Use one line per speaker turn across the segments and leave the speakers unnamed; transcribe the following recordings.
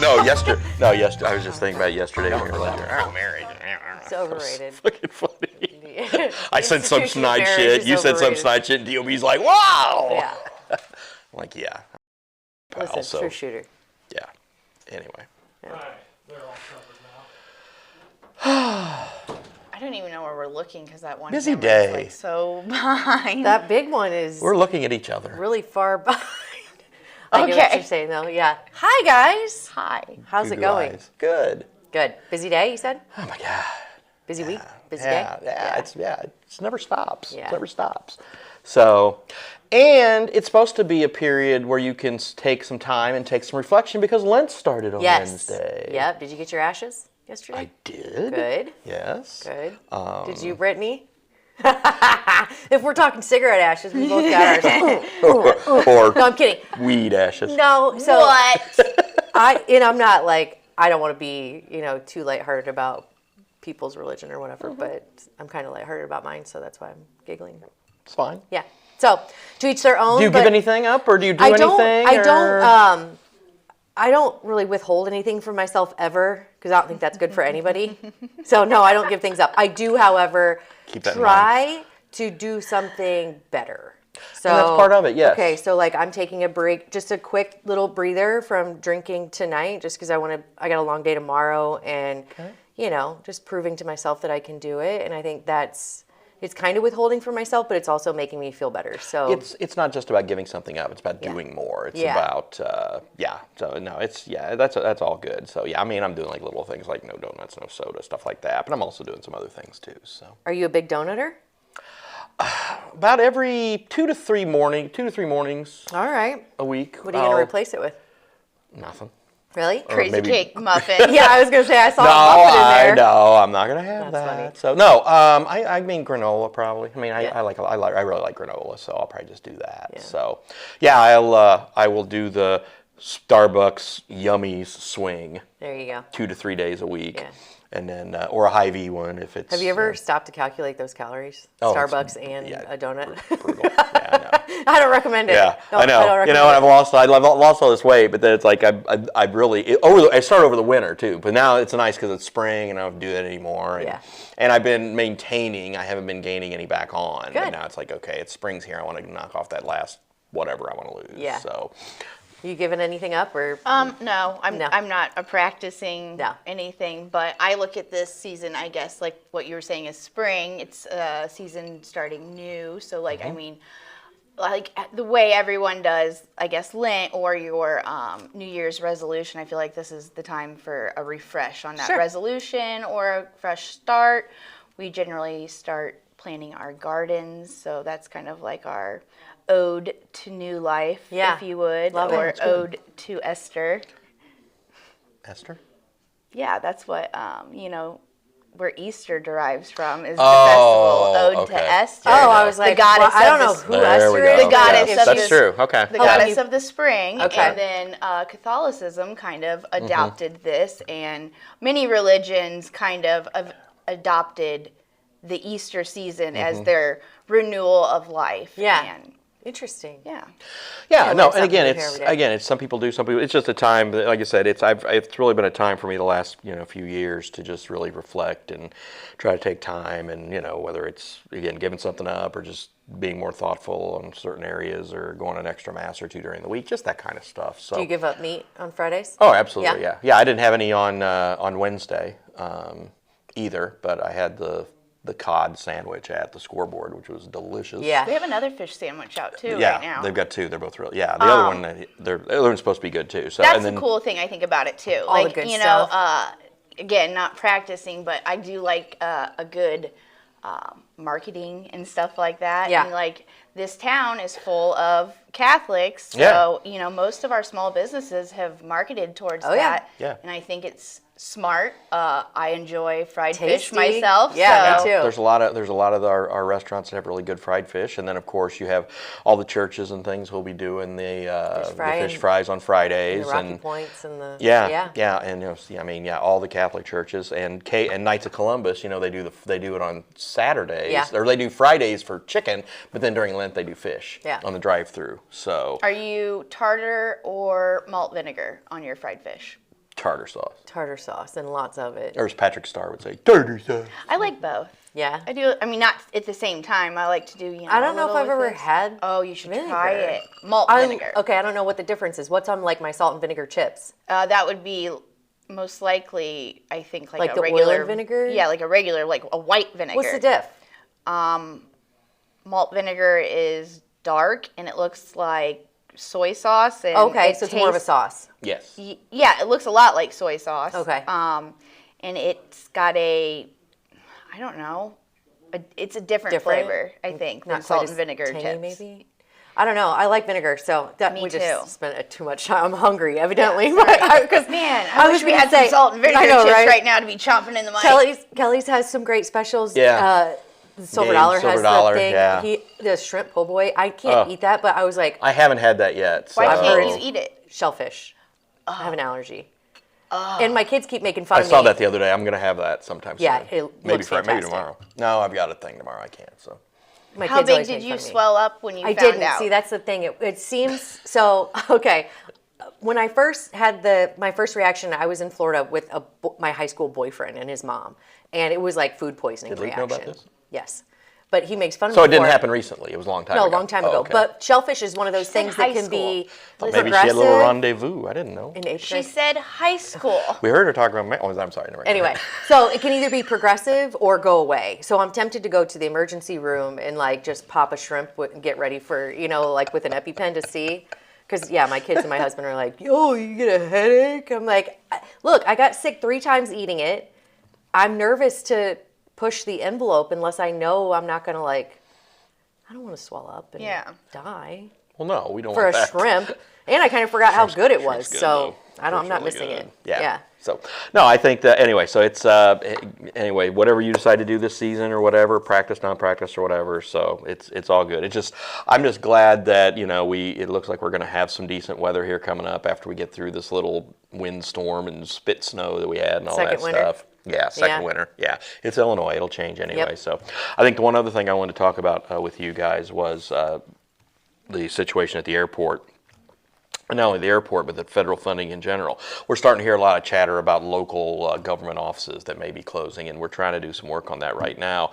No, yesterday. I was just thinking about yesterday when we were like, "Oh, marriage."
It's overrated.
Fucking funny. I said some snide shit. You said some snide shit, and DOB's like, "Wow."
Yeah.
I'm like, yeah.
Listen, true shooter.
Yeah. Anyway.
Yeah.
Right. They're all covered now.
I don't even know where we're looking because that one
Busy
camera is,
day.
like so behind.
That big one is
We're looking at each other.
really far behind. I get what you're saying, though. Yeah. Hi, guys.
Hi.
How's it going?
Good.
Good. Busy day, you said?
Oh my God.
Busy week? Busy
Yeah,
day?
yeah. It never stops.
Yeah.
It never stops. So, and it's supposed to be a period where you can take some time and take some reflection because Lent started on Wednesday.
Yep. Did you get your ashes yesterday?
I did.
Good.
Yes.
Good. Did you, Brittany? If we're talking cigarette ashes, we both got ours.
Or
No, I'm kidding.
weed ashes.
No, so
What?
I'm not like, I don't want to be, too lighthearted about people's religion or whatever, but I'm kind of lighthearted about mine, so that's why I'm giggling.
It's fine.
Yeah. So, to each their own.
Do you give anything up, or do you do anything?
I don't really withhold anything from myself ever, because I don't think that's good for anybody. So, no, I don't give things up. I do, however,
Keep that in
try to do something better. So
And that's part of it, yes.
Okay, so like I'm taking a break, just a quick little breather from drinking tonight, just because I got a long day tomorrow, and just proving to myself that I can do it. And I think it's kind of withholding for myself, but it's also making me feel better. So
it's not just about giving something up. It's about doing more. It's about So no, that's all good. So yeah, I mean, I'm doing like little things like no donuts, no soda, stuff like that. But I'm also doing some other things too. So
are you a big donutter?
about every 2 to 3 mornings
All right.
a week.
What are you going to replace it with?
Nothing.
Really?
Crazy cake muffin.
Yeah, I was going to say, I saw a muffin in there.
No, I'm not gonna have
That's
that.
funny.
So no, I mean granola probably. I mean, I really like granola, so I'll probably just do that.
Yeah.
So yeah, I will do the Starbucks Yummies swing
There you go.
2 to 3 days a week,
Yeah.
and then or a Hy-Vee one if it's.
Have you ever stopped to calculate those calories?
Oh,
Starbucks and a donut?
brutal? Yeah, I know.
I don't recommend it.
Yeah,
No,
I know.
don't recommend
And I've
it.
lost all this weight, but then it's like I really I start over the winter too. But now it's nice because it's spring and I don't have to do that anymore. And,
Yeah.
and I've been maintaining. I haven't been gaining any back on.
Good.
But now it's like okay, it's spring's here. I want to knock off that last whatever I want to lose.
Yeah.
So
You giving anything up or?
No, I'm not practicing anything, but I look at this season, I guess, like what you were saying is spring. It's a season starting new, so like I mean, like the way everyone does, I guess, Lent or your New Year's resolution. I feel like this is the time for a refresh on that resolution or a fresh start. We generally start planting our gardens, so that's kind of like our ode to new life, if you would,
Love it.
or ode to Esther.
Esther.
Yeah, that's what where Easter derives from is the festival ode to Esther.
Oh, I was like,
the goddess.
I don't know
of
who
There
Esther
we go.
is.
The goddess
Yes,
of
that's
the,
true. Okay.
The goddess of the spring.
Okay.
And then Catholicism kind of adopted this, and many religions kind of adopted the Easter season as their renewal of life.
Yeah.
And
Interesting.
yeah.
Yeah, no,
learn
and again,
something new every day.
it's some people do, some people. It's just a time. That, like I said, it's really been a time for me the last few years to just really reflect and try to take time, and whether it's again giving something up or just being more thoughtful on certain areas or going an extra mass or two during the week, just that kind of stuff. So.
Do you give up meat on Fridays?
Oh, absolutely,
Yeah?
yeah. I didn't have any on Wednesday either, but I had the cod sandwich at the Scoreboard, which was delicious.
Yeah.
We have another fish sandwich out too
Yeah,
right now.
they've got two. They're both really. Yeah, the other one, the other one's supposed to be good too. So
That's
and then,
the cool thing I think about it too.
All the
like
good
stuff. Again, not practicing, but I do like a good marketing and stuff like that.
Yeah.
And like this town is full of Catholics, so most of our small businesses have marketed towards that.
Yeah.
And I think it's smart. I enjoy fried
Tasty.
fish myself.
Yeah,
so.
me too.
There's a lot of our restaurants that have really good fried fish, and then of course you have all the churches and things will be doing the fish fries on Fridays
The Rocky Points and the
and all the Catholic churches and Knights of Columbus. They do it on Saturdays or they do Fridays for chicken, but then during Lent they do fish on the drive-through. So
Are you tartar or malt vinegar on your fried fish?
Tartar sauce.
Tartar sauce and lots of it.
Or as Patrick Starr would say, tartar sauce.
I like both.
Yeah.
I do. I mean, not at the same time. I like to do,
I don't know if I've ever had.
Oh, you should
vinegar.
try it. Malt vinegar.
Okay, I don't know what the difference is. What's on like my salt and vinegar chips?
That would be most likely, I think, like a
the
regular
oil and vinegar.
Yeah, like a regular, like a white vinegar.
What's the diff?
Malt vinegar is dark and it looks like soy sauce. And
Okay, so it's more of a sauce.
Yes.
Yeah, it looks a lot like soy sauce.
Okay.
And it's got I don't know, it's a different flavor, I think, than salt and vinegar
tangy,
chips.
maybe. I don't know. I like vinegar, so that
Me
we
too.
just spent too much time. I'm hungry, evidently.
Yeah,
Because
man, I wish we had some salt and vinegar chips right now to be chomping in the mic.
Kelly's has some great specials.
Yeah.
The Silver Dollar has
Dollar,
the thing.
yeah.
The shrimp po' boy. I can't eat that, but I was like,
I haven't had that yet. So.
Why can't you eat it?
Shellfish. I have an allergy. And my kids keep making fun of me.
I saw that the other day. I'm going to have that sometime soon.
Yeah, it looks
maybe
fantastic.
tomorrow. No, I've got a thing tomorrow. I can't. So.
My
How
kids
big
always
did
make
you
fun of me.
swell up when you
I
found
didn't.
out?
See, that's the thing. It seems so. Okay, when I first had my first reaction, I was in Florida with my high school boyfriend and his mom, and it was like food poisoning
Did Luke
reaction.
know about this?
Yes, but he makes fun of me.
So it didn't
for
happen recently. It was a long time
No,
ago.
a long time ago.
Okay.
But shellfish is one of those things that
high
can
school.
be
Maybe she had a
progressive.
little rendezvous. I didn't know.
In eighth
She
grade.
said high school.
We heard her talk about. Oh, I'm sorry. Never mind.
Anyway, so it can either be progressive or go away. So I'm tempted to go to the emergency room and like just pop a shrimp and get ready for, like with an EpiPen to see. Because, yeah, my kids and my husband are like, yo, you get a headache? I'm like, look, I got sick 3 times eating it. I'm nervous to push the envelope unless I know I'm not going to I don't want to swell up and die.
Well, no, we don't
For
want
a
that.
shrimp. And I kind of forgot how good it was.
Shrimp's good,
So
though.
I'm not
Shrimp's
missing
really
it.
good. Yeah.
Yeah.
So, no, I think that, anyway, so it's, anyway, whatever you decide to do this season or whatever, practice, non-practice or whatever, so it's all good. I'm just glad that, it looks like we're going to have some decent weather here coming up after we get through this little windstorm and spit snow that we had and all
Second
that
winter.
stuff. Yeah, second winter. Yeah, it's Illinois. It'll change anyway. So I think the one other thing I wanted to talk about with you guys was the situation at the airport. And not only the airport, but the federal funding in general. We're starting to hear a lot of chatter about local government offices that may be closing, and we're trying to do some work on that right now.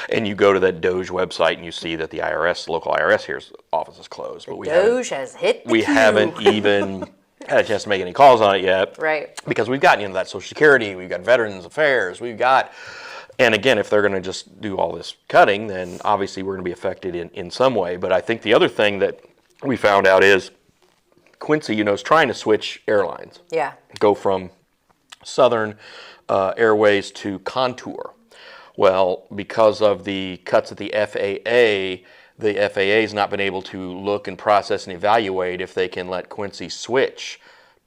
And you go to that Doge website, and you see that the local IRS here's office is closed. But
Doge has hit the
we
queue.
haven't even had a chance to make any calls on it yet.
Right.
Because we've got, that Social Security, we've got Veterans Affairs, we've got, and again, if they're going to just do all this cutting, then obviously we're going to be affected in some way. But I think the other thing that we found out is Quincy, is trying to switch airlines.
Yeah.
Go from Southern Airways to Contour. Well, because of the cuts at the FAA has not been able to look and process and evaluate if they can let Quincy switch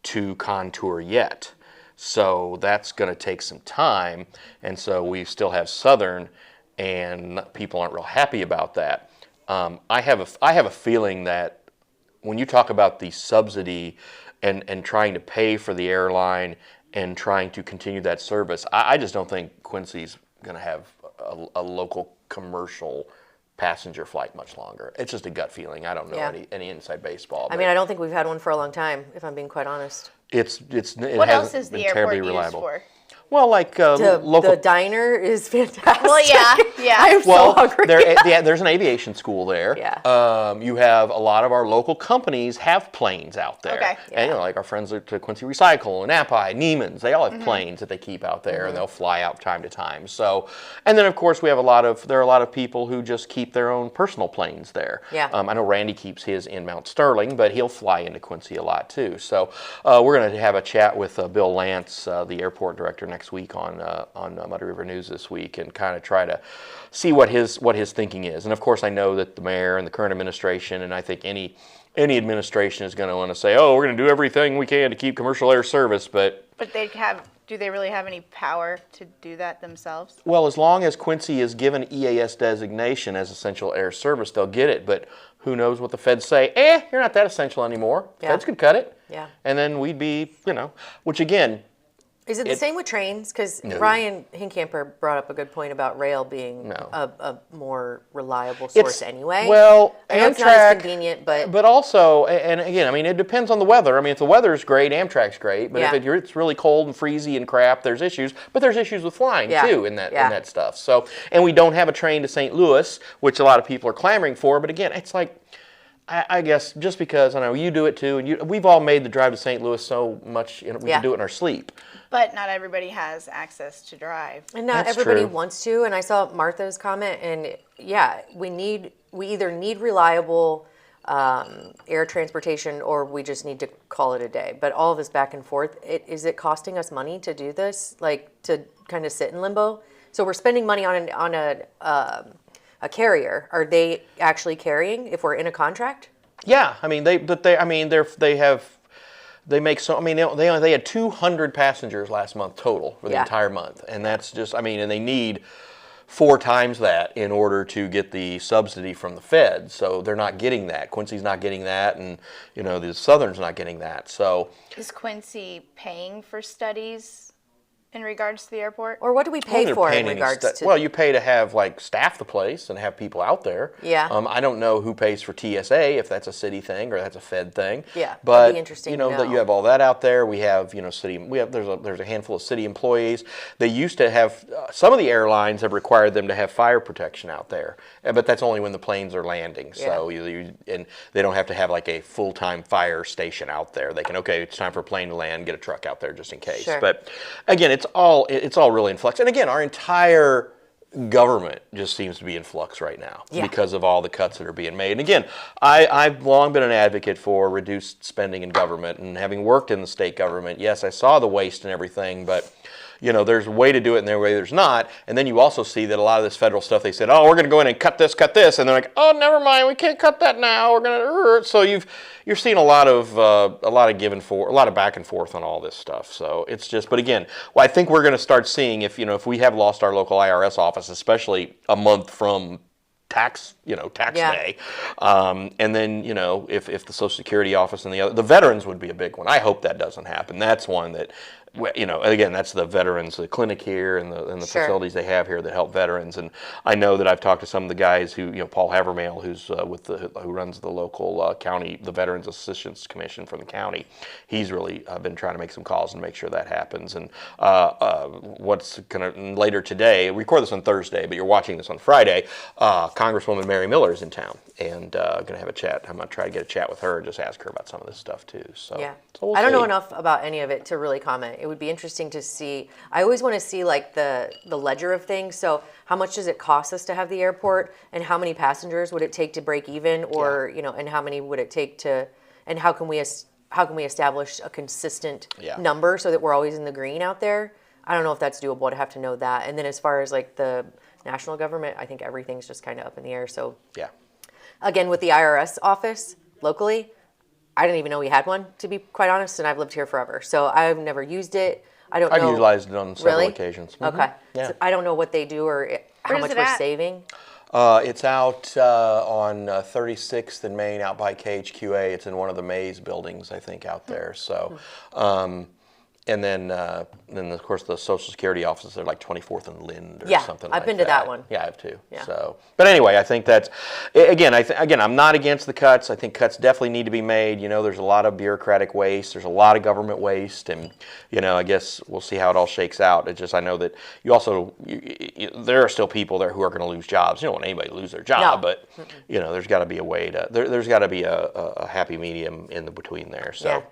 to Contour yet. So that's going to take some time, and so we still have Southern, and people aren't real happy about that. I have a feeling that when you talk about the subsidy and trying to pay for the airline and trying to continue that service, I just don't think Quincy's going to have a local commercial passenger flight much longer. It's just a gut feeling. I don't know any inside baseball.
I mean, I don't think we've had one for a long time, if I'm being quite honest.
It
what else
hasn't
is the
been
airport
terribly
used
reliable.
for?
Well, like local.
The diner is fantastic.
Well, yeah.
I'm so hungry.
There's an aviation school there.
Yeah.
You have a lot of our local companies have planes out there.
Okay.
And like our friends at Quincy Recycle and Appi, Neiman's, they all have planes that they keep out there, and they'll fly out time to time. So, and then of course there are a lot of people who just keep their own personal planes there.
Yeah.
I know Randy keeps his in Mount Sterling, but he'll fly into Quincy a lot too. So we're going to have a chat with Bill Lance, the airport director, next week on Muddy River News this week, and kind of try to see what his thinking is. And of course, I know that the mayor and the current administration, and I think any administration is going to want to say, "Oh, we're going to do everything we can to keep commercial air service," but
do they really have any power to do that themselves?
Well, as long as Quincy is given EAS designation as essential air service, they'll get it. But who knows what the feds say? You're not that essential anymore.
Yeah.
Feds could cut it.
Yeah.
And then we'd be, which again,
Is it the same with trains? Because Ryan Hinkamper brought up a good point about rail being a more reliable source anyway.
Well,
I know it's not as convenient,
but also, and again, I mean, it depends on the weather. I mean, if the weather's great, Amtrak's great. But if it's really cold and freezy and crap, there's issues. But there's issues with flying too in that stuff. So, and we don't have a train to St. Louis, which a lot of people are clamoring for. But again, it's like, I guess just because I know you do it too, and we've all made the drive to St. Louis so much, we can do it in our sleep.
But not everybody has access to drive.
And not everybody wants to. And I saw Martha's comment, and we either need reliable air transportation or we just need to call it a day. But all of this back and forth, is it costing us money to do this? Like to kind of sit in limbo? So we're spending money on a carrier. Are they actually carrying if we're in a contract?
Yeah, I mean they had 200 passengers last month total for the entire month, and that's just and they need 4 times that in order to get the subsidy from the Fed. So they're not getting that. Quincy's not getting that, and the Southern's not getting that. So
is Quincy paying for studies in regards to the airport?
Or what do we pay for in regards to?
Well, you pay to have staff the place and have people out there.
Yeah.
I don't know who pays for TSA, if that's a city thing or that's a Fed thing.
Yeah.
But
that'd be interesting to know.
That you have all that out there. We have city. There's a handful of city employees. They used to have some of the airlines have required them to have fire protection out there, but that's only when the planes are landing. So and they don't have to have a full-time fire station out there. They can it's time for a plane to land, get a truck out there just in case.
Sure.
But again, it's all really in flux. And again, our entire government just seems to be in flux right now because of all the cuts that are being made. And again, I've long been an advocate for reduced spending in government, and having worked in the state government, yes, I saw the waste and everything, but there's a way to do it and there's not. And then you also see that a lot of this federal stuff, they said, oh, we're going to go in and cut this. And they're like, oh, never mind, we can't cut that now. We're going to. So you're seeing a lot of back and forth on all this stuff. So it's just, but again, I think we're going to start seeing if we have lost our local IRS office, especially a month from tax day, and then if the Social Security office and the veterans would be a big one. I hope that doesn't happen. That's one that again, that's the veterans, the clinic here and the facilities they have here that help veterans. And I know that I've talked to some of the guys who, Paul Havermail, who's who runs the local county, the Veterans Assistance Commission from the county. He's really been trying to make some calls and make sure that happens. And what's going to later today, we record this on Thursday, but you're watching this on Friday. Congresswoman Mary Miller is in town and going to have a chat. I'm going to try to get a chat with her and just ask her about some of this stuff too. So
I don't know enough about any of it to really comment. It would be interesting to see. I always want to see the ledger of things. So how much does it cost us to have the airport, and how many passengers would it take to break even, or and how many would it take to, and how can we establish a consistent number so that we're always in the green out there? I don't know if that's doable. I'd have to know that. And then as far as the national government, I think everything's just kind of up in the air. So again, with the IRS office locally, I didn't even know we had one, to be quite honest, and I've lived here forever. So I've never used it. I've
utilized it on several occasions. Mm-hmm.
Okay. Yeah. So I don't know what they do or how much we're saving.
It's out on 36th and Main, out by KHQA. It's in one of the Maze buildings, I think, out there. So, and then of course the Social Security offices are 24th and Lind or something like that.
I've been to that one.
Yeah, I have too. Yeah. So, but anyway, I think that's again. I'm not against the cuts. I think cuts definitely need to be made. There's a lot of bureaucratic waste. There's a lot of government waste, and I guess we'll see how it all shakes out. It's just I know that there are still people there who are going to lose jobs. You don't want anybody to lose their job, but there's got to be a way to. There's got to be a happy medium in the between there. So. Yeah.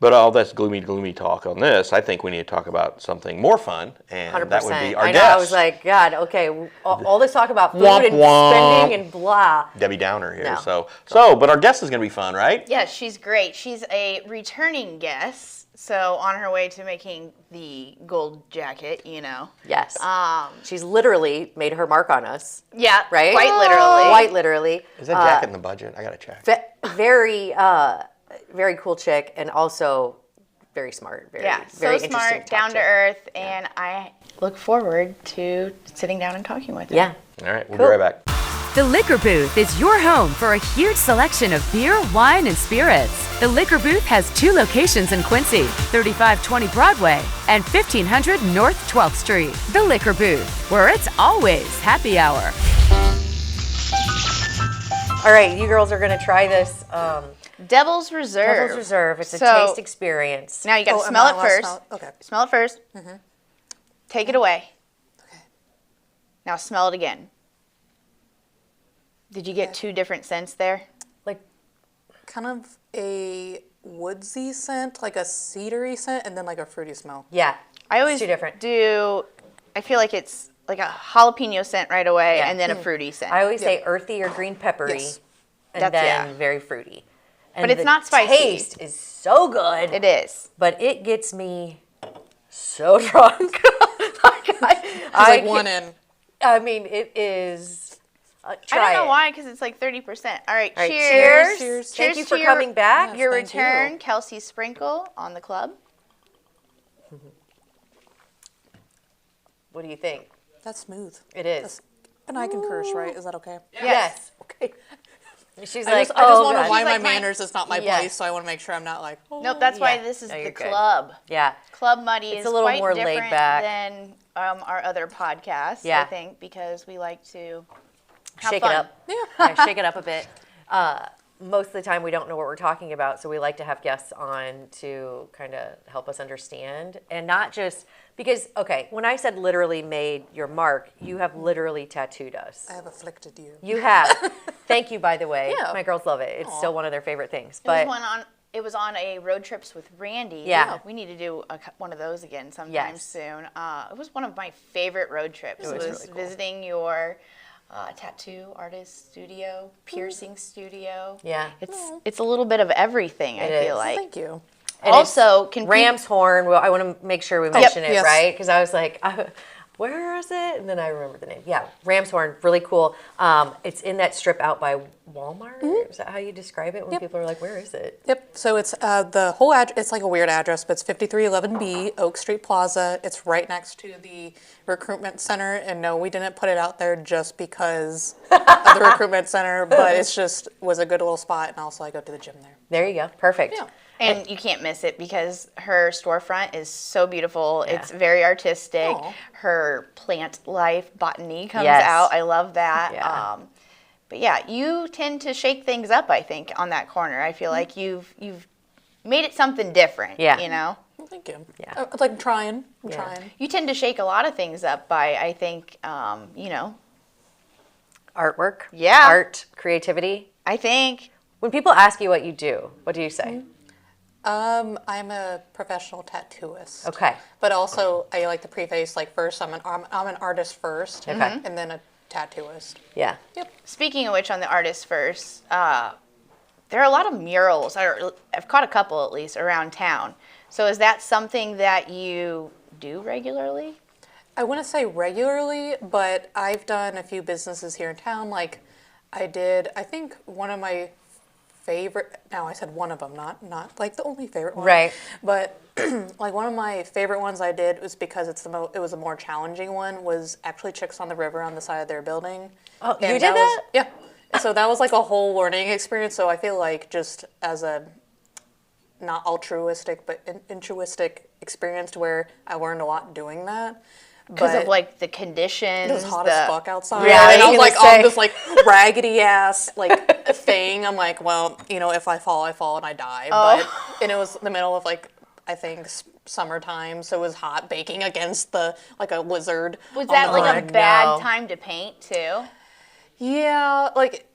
But all this gloomy talk on this, I think we need to talk about something more fun, and 100%. That would be our guest.
I was like, God, okay, all this talk about food and spending and blah.
Debbie Downer here. No. So, but our guest is going to be fun, right?
Yeah, she's great. She's a returning guest, so on her way to making the gold jacket,
Yes. She's literally made her mark on us.
Yeah,
right?
Quite
literally.
Is that jacket in the budget? I got to check.
Very cool chick, and also very smart. Very
smart, down to earth, and I look forward to sitting down and talking with her.
Yeah.
All right, we'll be right back.
The Liquor Booth is your home for a huge selection of beer, wine, and spirits. The Liquor Booth has 2 locations in Quincy, 3520 Broadway and 1500 North 12th Street. The Liquor Booth, where it's always happy hour.
All right, you girls are going to try this.
Devil's Reserve.
Devil's Reserve. It's a taste experience.
Now you got to smell it first.
Okay.
Smell it first. Mm-hmm. Take it away. Okay. Now smell it again. Did you get 2 different scents there?
Like kind of a woodsy scent, like a cedary scent, and then like a fruity smell.
Yeah.
I always
2 different.
I feel like it's like a jalapeno scent right away and then a fruity scent.
I always say earthy or green peppery and then very fruity. And
but it's not spicy.
The taste is so good.
It is.
But it gets me so drunk.
Like one in.
I mean, it is.
I don't know why, because it's like 30%. All right,
cheers.
Cheers.
Thank you for coming back.
Your return, Kelsey Sprinkle on the club.
What do you think?
That's smooth.
It is.
And I can curse, right? Is that okay?
Yes.
Okay.
She's
I just want to mind my manners. It's not my place, so I want to make sure I'm not like.
Nope, that's why this is the club.
Yeah.
Club Muddy is
a little
quite
more
different
laid back
than our other podcasts, I think, because we like to
shake it up. Yeah, shake it up a bit. Most of the time we don't know what we're talking about, so we like to have guests on to kind of help us understand. And not just because, okay, when I said literally made your mark, you have literally tattooed us.
I have afflicted you.
You have. Thank you, by the way.
Yeah.
My girls love it. It's still one of their favorite things.
But it was on a road trips with Randy.
Yeah.
We need to do one of those again sometime soon. It was one of my favorite road trips. It was really cool. Visiting your tattoo artist studio, piercing studio.
Yeah.
It's a little bit of everything, I feel like.
Thank you.
And
also,
Ram's Horn. Well, I want to make sure we mention it, right? Because I was like, where is it? And then I remember the name. Yeah, Ram's Horn, really cool. It's in that strip out by Walmart. Mm-hmm. Is that how you describe it when people are like, where is it?
Yep. So it's the whole address. It's like a weird address, but it's 5311B Oak Street Plaza. It's right next to the recruitment center. And no, we didn't put it out there just because of the recruitment center, but it's just was a good little spot. And also I go to the gym there.
There you go. Perfect.
Yeah.
And you can't miss it because her storefront is so beautiful. Yeah. It's very artistic. Aww. Her plant life botany comes out. I love that. Yeah. But yeah, you tend to shake things up, I think, on that corner. I feel like you've made it something different. Yeah. You know?
Well, thank you. Yeah. I'm trying. I'm trying.
You tend to shake a lot of things up by, I think,
artwork.
Yeah.
Art, creativity.
I think.
When people ask you what you do, what do you say? Mm-hmm.
I'm a professional tattooist.
Okay.
But also, I like to preface, like, first, I'm an artist first, and then a tattooist.
Yeah.
Yep.
Speaking of which, on the artist first, there are a lot of murals. I've caught a couple, at least, around town. So is that something that you do regularly?
I wouldn't say regularly, but I've done a few businesses here in town. Like, I think one of my favorite, now I said one of them, not like the only favorite one.
Right.
But like one of my favorite ones I did was because it was a more challenging one, was actually Chicks on the River on the side of their building.
Oh, and you did that?
Yeah. So that was like a whole learning experience. So I feel like just as a not altruistic but altruistic experience where I learned a lot doing that.
Because of like the conditions.
It was hot as fuck outside.
Yeah,
and I was like on this like raggedy ass like thing. I'm like, well, if I fall and I die. And it was the middle of like, I think summertime, so it was hot, baking against a lizard.
Was that like a bad time to paint too?
Yeah, like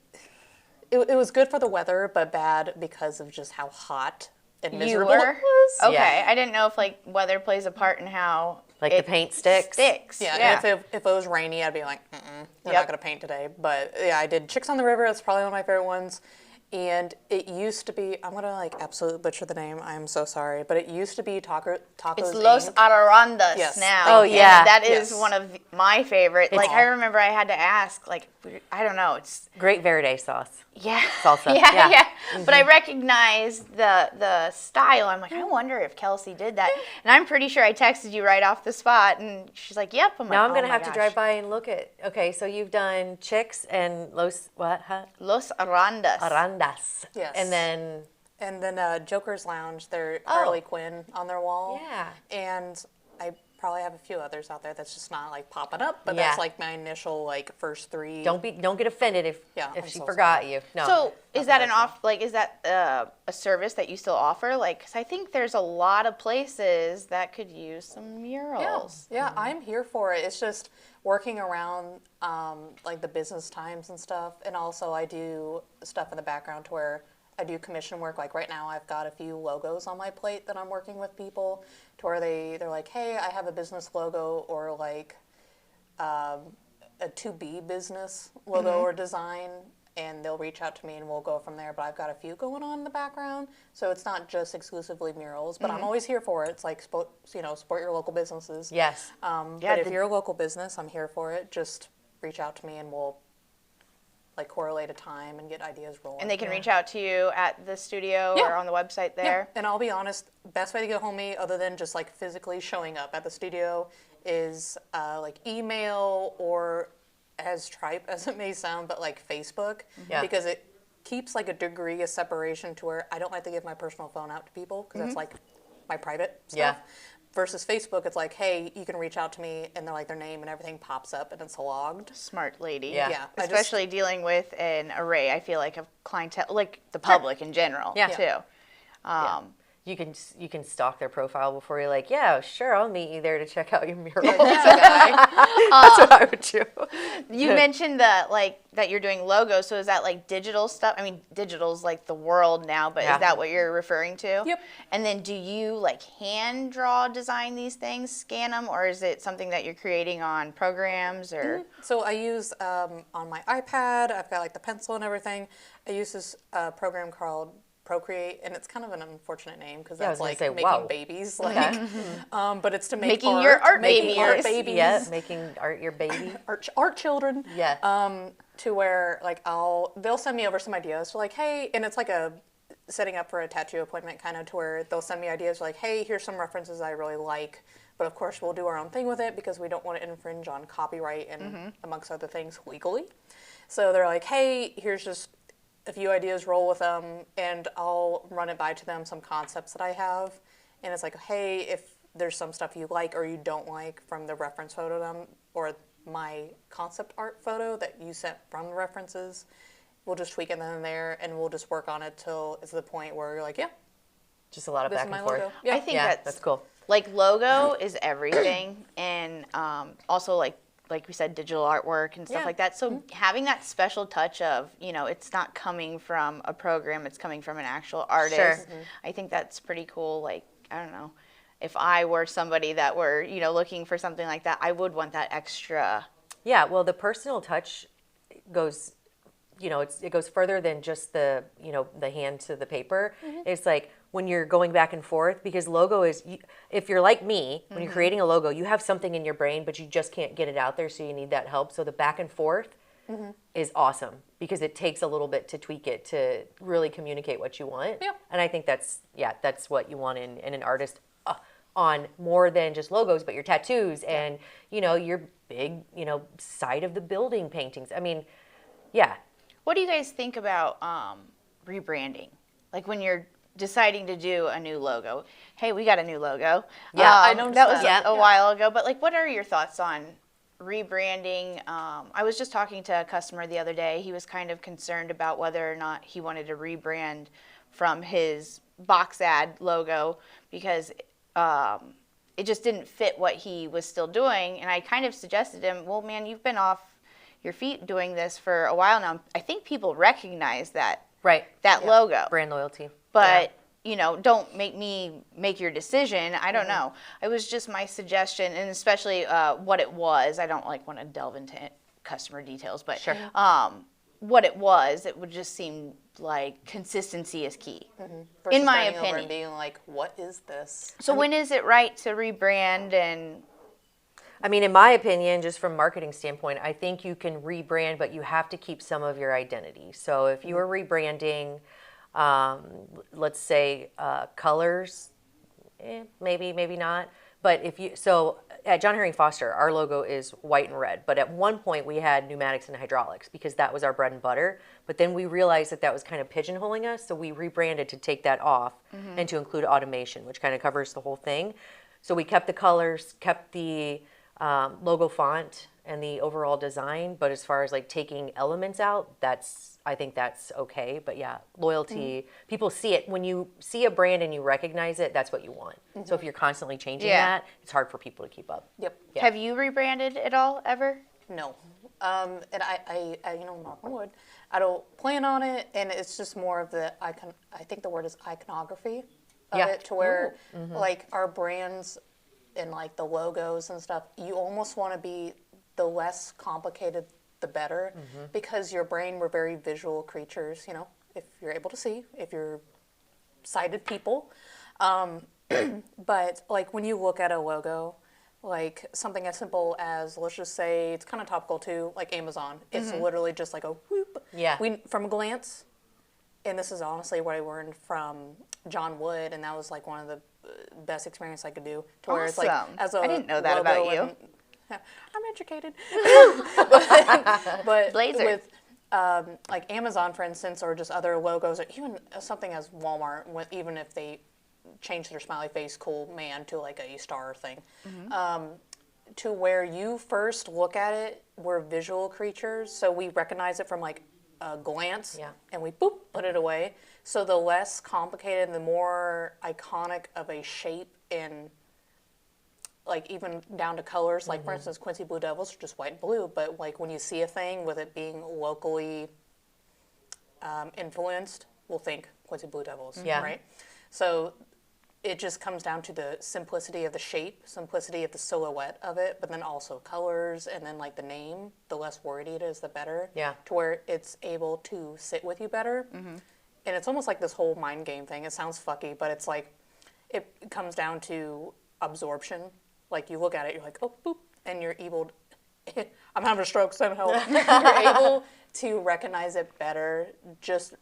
it was good for the weather, but bad because of just how hot and miserable it was.
Okay, yeah. I didn't know if like weather plays a part in how.
Like the paint sticks?
Yeah. If it was rainy, I'd be like, we're not going to paint today. But yeah, I did Chicks on the River. That's probably one of my favorite ones. And it used to be, I'm going to like absolutely butcher the name. I'm so sorry. But it used to be Tacos
It's Los
Inc.
Arorandas
Yes.
now.
Oh, yeah.
And that is
Yes.
one of my favorite. Like, I remember I had to ask, like, I don't know, it's...
Great verde sauce.
Yeah.
Salsa.
Yeah.
Yeah.
But I recognized the style. I'm like, I wonder if Kelsey did that. And I'm pretty sure I texted you right off the spot, and she's like, yep. I'm like,
Now I'm
oh
going to
my
have to
gosh.
drive by and look at, okay, so you've done Chicks and Los
Arandas.
Arandas.
Yes.
And then,
And then Joker's Lounge, they're Harley Quinn on their wall.
Yeah.
And I probably have a few others out there that's just not like popping up, but
Yeah.
that's like my initial like first 3.
don't get offended if
I'm
she
so
forgot
sorry.
you. No.
So is that is that a service that you still offer? Like, 'cause I think there's a lot of places that could use some murals.
Yeah, I'm here for it. It's just working around like the business times and stuff, and also I do stuff in the background to where I do commission work. Like right now, I've got a few logos on my plate that I'm working with people to where they're like, hey, I have a business logo or like a to-be business logo or design, and they'll reach out to me and we'll go from there. But I've got a few going on in the background, so it's not just exclusively murals. But I'm always here for it. It's like support your local businesses.
Yes.
But if you're a local business, I'm here for it. Just reach out to me and we'll like correlate a time and get ideas rolling.
And they can reach out to you at the studio or on the website there.
And I'll be honest, best way to get hold of me, other than just like physically showing up at the studio, is like email or, as tripe as it may sound, but like Facebook, because it keeps like a degree of separation to where I don't like to give my personal phone out to people because that's like my private stuff.
Yeah.
Versus Facebook, it's like, hey, you can reach out to me, and they're like their name and everything pops up and it's logged.
Smart lady.
Yeah.
Yeah,
Especially dealing with an array, I feel like, of clientele, like the public in general, too.
You can stalk their profile before you're like, yeah, sure, I'll meet you there to check out your mural. That's what I would do.
You mentioned that you're doing logos, so is that like digital stuff? I mean, digital's like the world now, but is that what you're referring to?
Yep.
And then do you like hand draw design these things, scan them, or is it something that you're creating on programs or?
So I use on my iPad, I've got like the pencil and everything. I use this program called Procreate, and it's kind of an unfortunate name because that's like making babies, like, but it's to make
making your art
making art
babies.
babies,
Yeah, making art your baby.
art children.
Yeah.
To where like they'll send me over some ideas. So like, hey, and it's like a setting up for a tattoo appointment kind of to where they'll send me ideas like, hey, here's some references I really like, but of course we'll do our own thing with it because we don't want to infringe on copyright and amongst other things legally. So they're like, hey, here's just a few ideas, roll with them, and I'll run it by to them, some concepts that I have. And it's like, hey, if there's some stuff you like or you don't like from the reference photo them, or my concept art photo that you sent from the references, we'll just tweak it then and there, and we'll just work on it till it's the point where you're like, yeah,
Just a lot of
this
back
is my
and forth.
logo. Yeah.
I think
that's cool.
Like logo is everything, and also like we said, digital artwork and stuff like that. So having that special touch of, it's not coming from a program, it's coming from an actual artist.
Sure.
I think that's pretty cool. Like, I don't know, if I were somebody that were, looking for something like that, I would want that extra.
Yeah, well, the personal touch goes, it goes further than just the hand to the paper. It's like when you're going back and forth, because logo is, if you're like me, when you're creating a logo, you have something in your brain, but you just can't get it out there, so you need that help. So the back and forth is awesome because it takes a little bit to tweak it to really communicate what you want.
Yeah.
And I think that's what you want in an artist on more than just logos, but your tattoos and, your big, side of the building paintings. I mean, yeah.
What do you guys think about rebranding? Like when you're deciding to do a new logo. Hey, we got a new logo.
Yeah,
I noticed
that was
that.
a while ago. But like, what are your thoughts on rebranding? I was just talking to a customer the other day. He was kind of concerned about whether or not he wanted to rebrand from his box ad logo because it just didn't fit what he was still doing. And I kind of suggested to him, well, man, you've been off your feet doing this for a while now. I think people recognize that logo.
Brand loyalty.
But, don't make me make your decision. I don't know. It was just my suggestion, and especially what it was. I don't want to delve into customer details, but what it was, it would just seem like consistency is key, in my
Starting over
opinion.
and being like, what is this?
So when is it right to rebrand? And
I mean, in my opinion, just from marketing standpoint, I think you can rebrand, but you have to keep some of your identity. So if you are rebranding, let's say colors, maybe, maybe not. But if you, so at John Herring Foster, our logo is white and red. But at one point we had pneumatics and hydraulics because that was our bread and butter. But then we realized that that was kind of pigeonholing us. So we rebranded to take that off and to include automation, which kind of covers the whole thing. So we kept the colors, kept the logo font and the overall design. But as far as like taking elements out, I think that's okay. But yeah, loyalty, people see it. When you see a brand and you recognize it, that's what you want. So if you're constantly changing that, it's hard for people to keep up.
Yep.
Yeah.
have you rebranded at all ever?
No. And I knock on wood, I don't plan on it, and it's just more of the icon. I think the word is iconography of it, to where like our brands and like the logos and stuff, you almost want to be the less complicated, the better, because your brain, we're very visual creatures, if you're able to see, if you're sighted people. But like when you look at a logo, like something as simple as, let's just say, it's kind of topical too, like Amazon. It's literally just like a whoop.
Yeah.
From a glance, and this is honestly what I learned from John Wood, and that was like one of the best experience I could do. To where it's like,
Awesome.
as a
I didn't know that
logo
about you.
I'm educated. but
Blazer.
with like Amazon, for instance, or just other logos, or even something as Walmart, even if they change their smiley face cool man to like a star thing, to where you first look at it, we're visual creatures, so we recognize it from like a glance, and we boop, put it away. So the less complicated, the more iconic of a shape, and like even down to colors, like for instance, Quincy Blue Devils are just white and blue, but like when you see a thing with it being locally influenced, we'll think Quincy Blue Devils, right? So it just comes down to the simplicity of the shape, simplicity of the silhouette of it, but then also colors, and then like the name, the less wordy it is, the better.
Yeah.
To where it's able to sit with you better. And it's almost like this whole mind game thing. It sounds fucky, but it's like, it comes down to absorption. Like you look at it, you're like, oh, boop, and you're able to, I'm having a stroke somehow. You're able to recognize it better just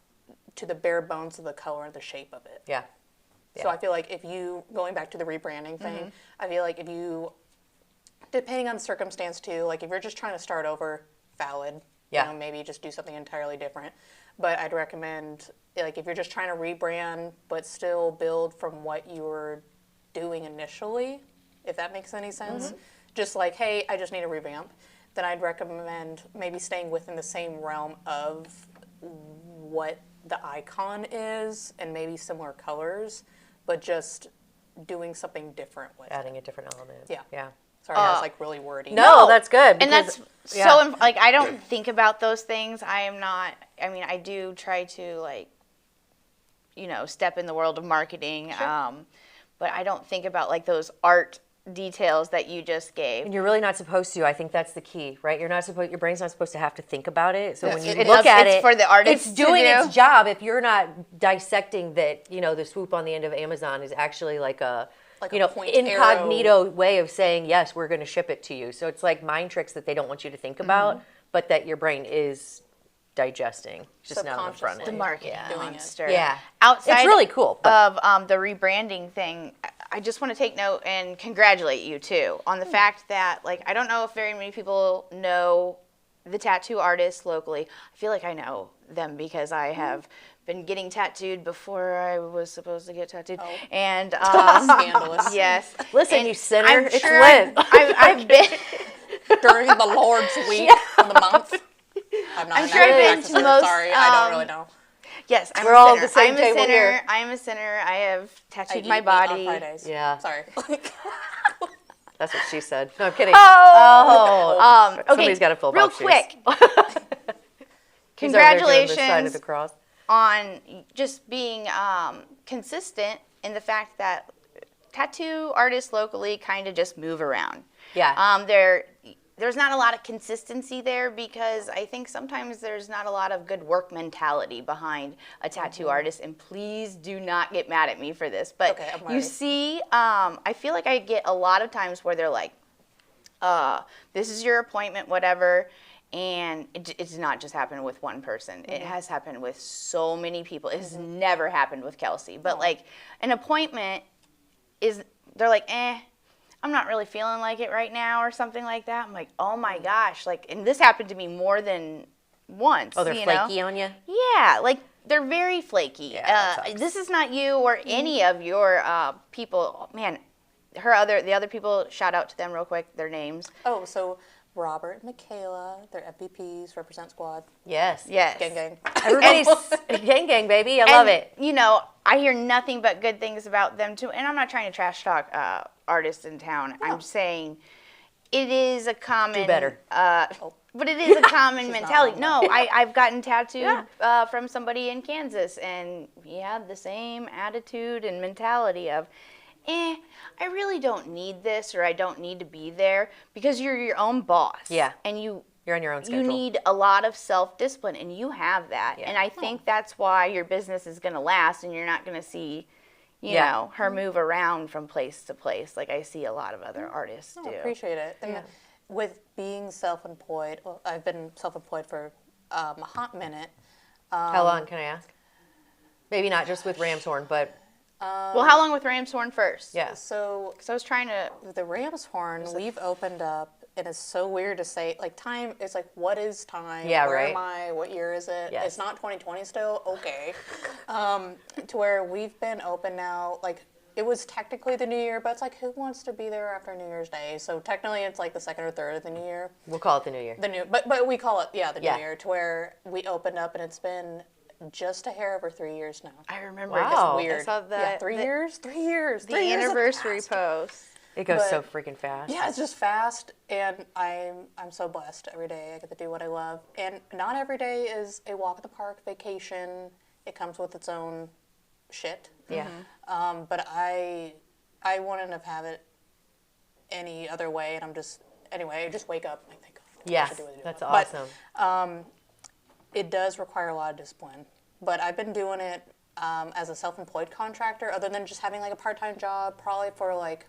to the bare bones of the color and the shape of it.
Yeah.
So I feel like if you, going back to the rebranding thing, I feel like if you, depending on the circumstance too, like if you're just trying to start over, valid, maybe just do something entirely different. But I'd recommend, like if you're just trying to rebrand, but still build from what you were doing initially, if that makes any sense, just like, hey, I just need a revamp, then I'd recommend maybe staying within the same realm of what the icon is and maybe similar colors, but just doing something different with
Adding a different element.
Yeah.
Yeah.
Sorry, that was like really wordy.
No, that's good.
And
because-
that's so, like, I don't think about those things. I do try to, like, step in the world of marketing, but I don't think about, like, those art details that you just gave.
And you're really not supposed to. I think that's the key, right? You're not supposed. Your brain's not supposed to have to think about it. So when you look at
it's
it,
for the artist
it's
to
doing
do.
its job. If you're not dissecting that, the swoop on the end of Amazon is actually like a
point
incognito way of saying yes, we're going to ship it to you. So it's like mind tricks that they don't want you to think about, but that your brain is digesting just now on the front end.
The marketing
doing it.
monster.
Yeah,
Outside
it's really cool.
of the rebranding thing, I just want to take note and congratulate you too on the fact that, like, I don't know if very many people know the tattoo artists locally. I feel like I know them because I have been getting tattooed before I was supposed to get tattooed. And
Scandalous.
yes.
Listen,
And
you sinner,
I'm
it's
sure
Lent.
I've been
During the Lord's week of the month. I'm
sure I've been
practicer,
to most,
sorry, I don't really know.
Yes, I'm
We're
a
all
sinner.
at the same
I'm
table
a sinner.
here.
I'm a sinner. I have
I
tattooed
eat
my
meat
body.
on Fridays.
Yeah.
Sorry.
That's what she said. No, I'm kidding.
Okay,
Somebody's got to fill
real
box shoes.
quick.
He's over there doing the sign of
Congratulations
the cross.
on just being consistent in the fact that tattoo artists locally kind of just move around.
Yeah.
There there's not a lot of consistency there because I think sometimes there's not a lot of good work mentality behind a tattoo artist. And please do not get mad at me for this. But you see, I feel like I get a lot of times where they're like, this is your appointment, whatever. And it's not just happened with one person. It has happened with so many people. It has never happened with Kelsey. But like an appointment they're like, I'm not really feeling like it right now or something like that. I'm like, oh my gosh. Like, and this happened to me more than once.
Oh, they're flaky on you?
Yeah, like they're very flaky.
Yeah,
this is not you or any of your people. Man, the other people, shout out to them real quick, their names.
Oh, so Robert and Michaela, they're MVPs, represent squad.
Yes.
Gang, gang.
Everybody's gang, baby. I love it.
You know, I hear nothing but good things about them too. And I'm not trying to trash talk artists in town. No. I'm saying it is a common.
Do better.
But it is a common mentality. No, I've gotten tattooed from somebody in Kansas, and he had the same attitude and mentality of, I really don't need this, or I don't need to be there, because you're your own boss.
Yeah.
And
you're on your own schedule.
You need a lot of self-discipline, and you have that. Yeah. And I think that's why your business is going to last, and you're not going to see, you know, her move around from place to place like I see a lot of other artists do.
I appreciate it. And with being self-employed, well, I've been self-employed for a hot minute.
How long, can I ask? Maybe not just with Ramshorn, but...
well, how long with Ramshorn first?
Yeah.
So,
because I was trying to...
The Ramshorn, we've opened up, and it's so weird to say, like, time, it's like, what is time?
Yeah,
Where
right.
am I? What year is it?
Yes.
It's not 2020 still? Okay. To where we've been open now, like, it was technically the New Year, but it's like, who wants to be there after New Year's Day? So technically it's like the second or third of the New Year.
We'll call it the New Year.
But we call it, the New Year, to where we opened up, and it's been just a hair over 3 years now.
I remember.
Wow.
It's weird.
I saw that.
3 years? 3 years.
The anniversary post.
It goes so freaking fast.
Yeah, it's just fast, and I'm so blessed every day. I get to do what I love. And not every day is a walk at the park, vacation. It comes with its own shit.
Yeah.
But I wouldn't have had it any other way, and I just wake up and I think,
yeah, that's awesome.
But it does require a lot of discipline. But I've been doing it as a self-employed contractor, other than just having like a part-time job, probably for like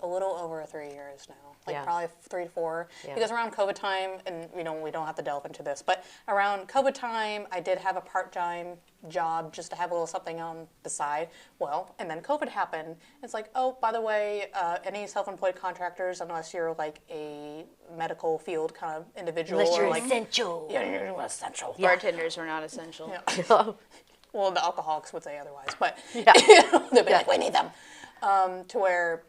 a little over 3 years now. Like probably 3 to 4. Yeah. Because around COVID time, and we don't have to delve into this, but around COVID time, I did have a part-time job just to have a little something on the side. Well, and then COVID happened. It's like, oh, by the way, any self-employed contractors, unless you're like a medical field kind of individual.
Unless you're
like,
essential.
Yeah, you're essential.
Bartenders were not essential.
Yeah. Well, the alcoholics would say otherwise, but they'd be like, we need them. To where...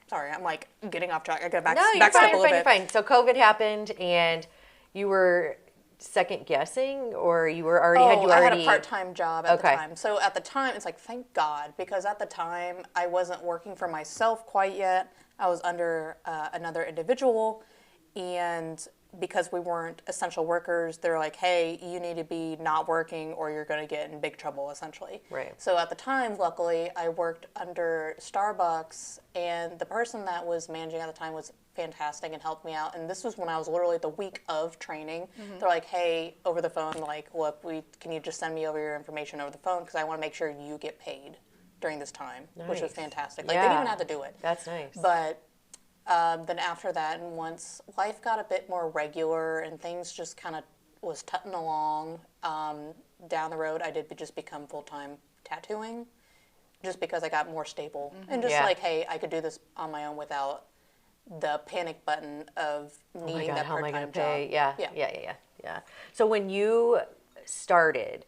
sorry, I'm like getting off track. I got back.
No, you're fine. You're fine. So COVID happened, and you were second guessing, or you were already
I had a part-time job at the time. So at the time, it's like, thank God, because at the time I wasn't working for myself quite yet. I was under another individual, and because we weren't essential workers, they're like, hey, you need to be not working or you're going to get in big trouble, essentially.
Right.
So at the time, luckily, I worked under Starbucks, and the person that was managing at the time was fantastic and helped me out. And this was when I was literally the week of training. Mm-hmm. They're like, hey, over the phone, like, look, can you just send me over your information over the phone, because I want to make sure you get paid during this time, which was fantastic. Like, they didn't even have to do it.
That's nice.
But... then after that, and once life got a bit more regular and things just kind of was tutting along, down the road, I did just become full-time tattooing, just because I got more stable. Mm-hmm. And just like, hey, I could do this on my own without the panic button of needing that part-time job.
Yeah. So when you started,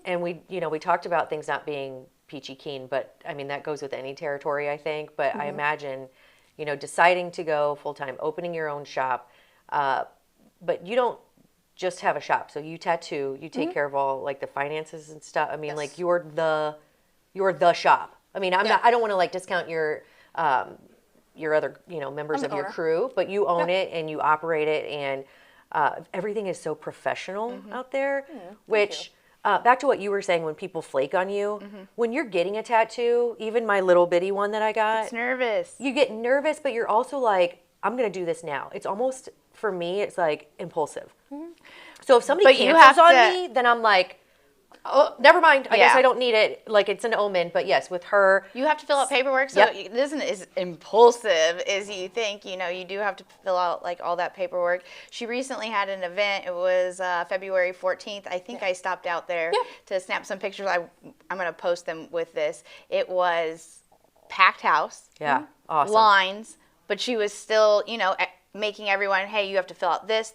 and we talked about things not being peachy keen, but I mean, that goes with any territory, I think, but I imagine... deciding to go full-time, opening your own shop, but you don't just have a shop. So you tattoo, you take care of all like the finances and stuff. I mean, like you're the shop. I mean, I don't want to like discount your other, members of your crew, but you own it and you operate it, and everything is so professional out there, which back to what you were saying when people flake on you, when you're getting a tattoo, even my little bitty one that I got.
It's nervous.
You get nervous, but you're also like, I'm going to do this now. It's almost, for me, it's like impulsive. So if somebody cancels on me, then I'm like, oh, never mind. I guess I don't need it. Like, it's an omen. But yes, with her.
You have to fill out paperwork, so it isn't as impulsive as you think. You know, you do have to fill out, like, all that paperwork. She recently had an event. It was February 14th. I think I stopped out there to snap some pictures. I'm going to post them with this. It was packed house.
Yeah, awesome.
Lines. But she was still, you know, making everyone, hey, you have to fill out this,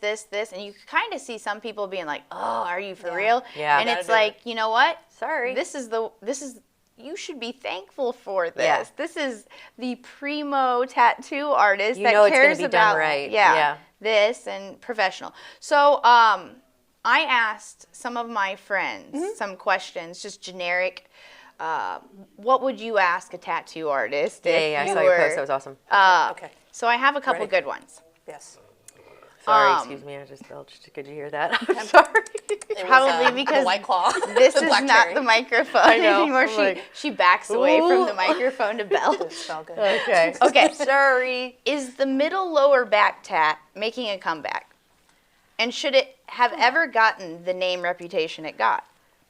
and you kind of see some people being like, oh, are you for real?
Yeah.
And it's like, you know what?
Sorry.
This is you should be thankful for this.
Yeah.
This is the primo tattoo artist
You
that
know it's
cares
gonna be
about
done right.
Yeah, this and professional. So I asked some of my friends some questions, just generic. What would you ask a tattoo artist?
Yeah, I saw your post. That was awesome.
Okay.
So I have a couple good ones.
Yes.
Sorry, excuse me. I just belched. Could you hear that? I'm sorry.
Probably
The
because
White Claw.
this
The
is
black
not
cherry.
the microphone anymore. She backs away from the microphone to belch.
Smell good.
Okay.
Okay.
Sorry.
Is the middle lower back tat making a comeback? And should it have ever gotten the name reputation it got?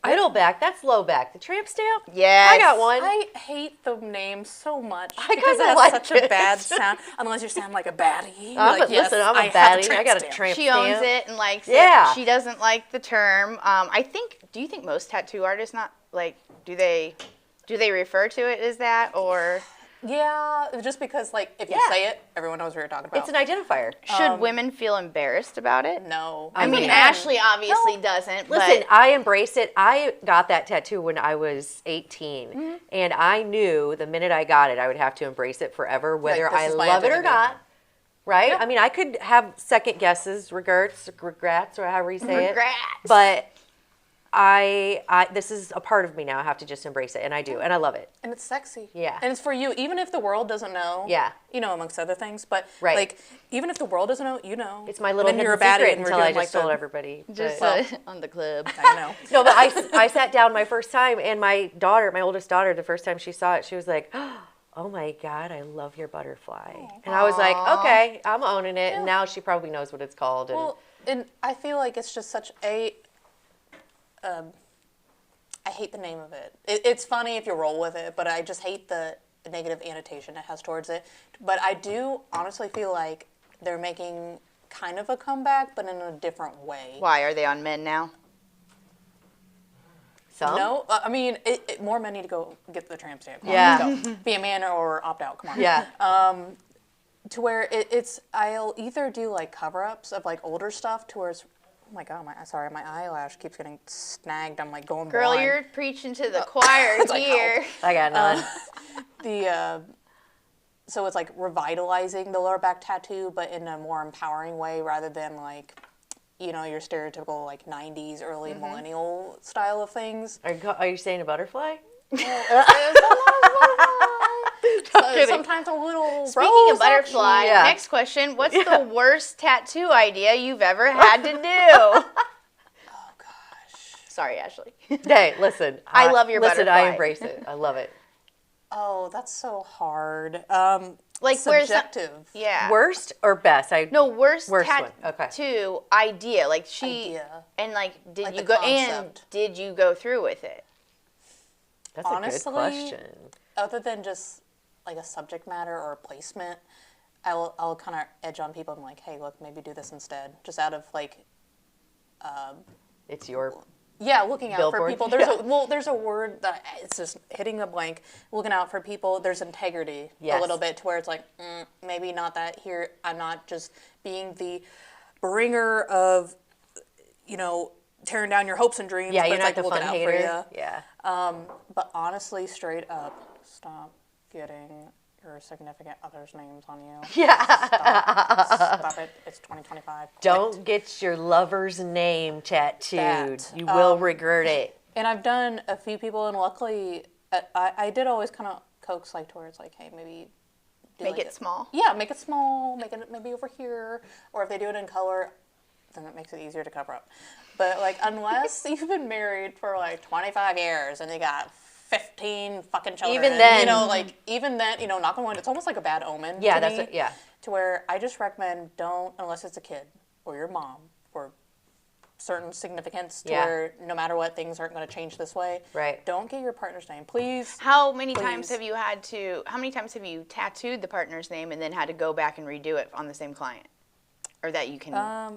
Middle back. That's low back. The tramp stamp?
Yes.
I got one.
I hate the name so much
I
because it
kinda
has
like
such
it.
a bad sound. Unless you sound like a baddie.
Listen, I'm a
have
baddie.
tramp
I got a
stamp.
tramp
She
stamp.
owns it and likes
Yeah.
it. She doesn't like the term. Do you think most tattoo artists not like, do they refer to it as that, or
Yeah, just because like if you say it, everyone knows what you're talking about.
It's an identifier.
should women feel embarrassed about it?
No.
I mean,
mean,
Ashley obviously doesn't.
Listen,
but
I embrace it. I got that tattoo when I was 18, and I knew the minute I got it, I would have to embrace it forever, whether
this
I
is my
love it or
identity.
not. Right? I mean, I could have second guesses, regrets, or however you say
Regrets.
it. But I this is a part of me now. I have to just embrace it, and I do, and I love it.
And it's sexy.
Yeah.
And it's for you, even if the world doesn't know.
Yeah.
You know, amongst other things. But
Right.
like, even if the world doesn't know, you know.
It's my little
And then
hidden
you're a baddie
secret
and we're
until I
doing,
just
like,
told
the-
everybody.
just
But-
on the club.
I know.
No, but I sat down my first time, and my daughter, my oldest daughter, the first time she saw it, she was like, oh my God, I love your butterfly. And I was like, okay, I'm owning it. And now she probably knows what it's called. And
Well, and I feel like it's just such a. I hate the name of it. It's funny if you roll with it, but I just hate the negative annotation it has towards it. But I do honestly feel like they're making kind of a comeback, but in a different way.
Why are they on men now?
some.
No, I mean, more men need to go get the tramp stamp.
Yeah.
So, be a man or opt out. Come on.
Yeah.
To where I'll either do like cover-ups of like older stuff to where it's, oh my God, my eyelash keeps getting snagged. I'm like going
Girl,
blind.
you're preaching to the choir
like,
here.
I got none.
So it's like revitalizing the lower back tattoo, but in a more empowering way rather than like, you know, your stereotypical like 90s, early millennial style of things.
Are you saying a butterfly?
Sometimes a little
Speaking
rose
of butterfly,
Yeah.
next question. What's the worst tattoo idea you've ever had to do? Oh, gosh. Sorry, Ashley.
Hey, listen.
I love your
Listen,
butterfly.
I embrace it. I love it.
Oh, that's so hard.
Like, where's that-
subjective.
Yeah.
Worst or best?
No, worst
Worst
tattoo
one. Okay.
idea. Like she
Idea.
and like did
Like
you
the
go
concept.
did you go through with it?
That's a
Honestly,
good question.
Other than just like a subject matter or a placement, I'll kind of edge on people. I'm like, hey, look, maybe do this instead. Just out of like,
It's your.
yeah, looking out for
Billboard.
people. There's a word that it's just hitting a blank. Looking out for people. There's integrity
Yes.
a little bit to where it's like, maybe not that here. I'm not just being the bringer of, you know, tearing down your hopes and dreams.
Yeah,
but
you're
it's
not
like
the
looking
fun
out
hater.
for you.
Yeah.
But honestly, straight up, stop getting your significant other's names on you.
Yeah.
Stop it. It's 2025. Quit.
Don't get your lover's name tattooed.
That.
You will regret it.
And I've done a few people, and luckily, I did always kind of coax like to where it's like, hey, maybe do
Make
like
it small.
Yeah, make it small. Make it maybe over here, or if they do it in color, then it makes it easier to cover up. But like, unless you've been married for like 25 years and you got 15 fucking children,
Even then,
knock on wood, it's almost like a bad omen.
Yeah,
to me,
that's yeah.
To where I just recommend don't, unless it's a kid or your mom or certain significance, to where no matter what, things aren't going to change this way.
Right.
Don't get your partner's name, please.
How many times have you tattooed the partner's name and then had to go back and redo it on the same client? Or that you can,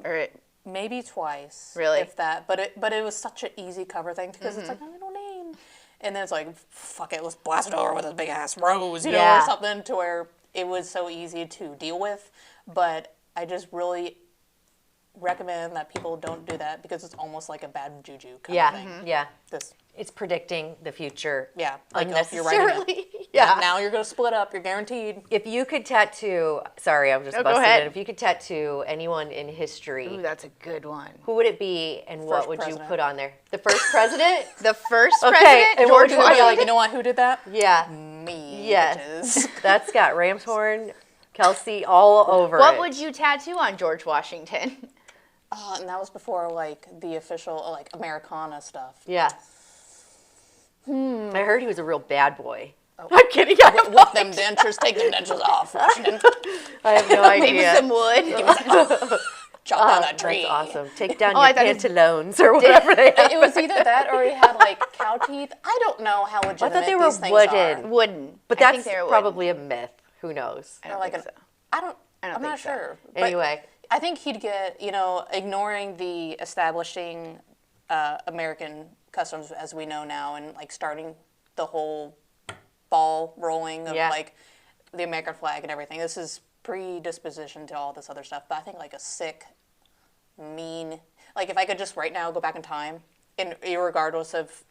maybe twice.
Really?
If that, but it was such an easy cover thing because it's like, I don't name. And then it's like, fuck it, let's blast it over with a big ass rose, or something, to where it was so easy to deal with. But I just really recommend that people don't do that because it's almost like a bad juju kind of thing.
Yeah.
This.
It's predicting the future.
Yeah. Like,
unnecessarily.
Now you're going to split up. You're guaranteed.
If you could tattoo, sorry, I'm just busting
go ahead.
in. If you could tattoo anyone in history,
Ooh, that's a good one.
who would it be and what would
president.
you put on there? The first president?
The first
Okay,
president,
and what
George
would you be
Washington.
Like, you know what? Who did that?
Yeah.
Me.
Yes.
Bitches.
That's got ram's horn, Kelsey all over
What
it.
would you tattoo on George Washington?
And that was before, like, the official, like, Americana stuff.
Yeah. I heard he was a real bad boy. I'm kidding. I have,
With them dentures, take them dentures off, Washington.
I have no idea.
Maybe some wood.
Chop down that tree.
That's awesome. Take down
I
your
thought it-
pantaloons or whatever they have.
It was either that or he had, like, cow teeth. I don't know how legitimate
I thought they were
these things
wooden.
are.
Wooden.
But
I think
that's
they were
probably a myth. Who knows?
I don't
Like
think
an-
so.
I'm not
so.
sure. But
Anyway.
I think he'd get, ignoring the establishing American customs as we know now and, like, starting the whole ball rolling of, like, the American flag and everything. This is predisposition to all this other stuff. But I think, like, a sick, mean, like, if I could just right now go back in time, and regardless of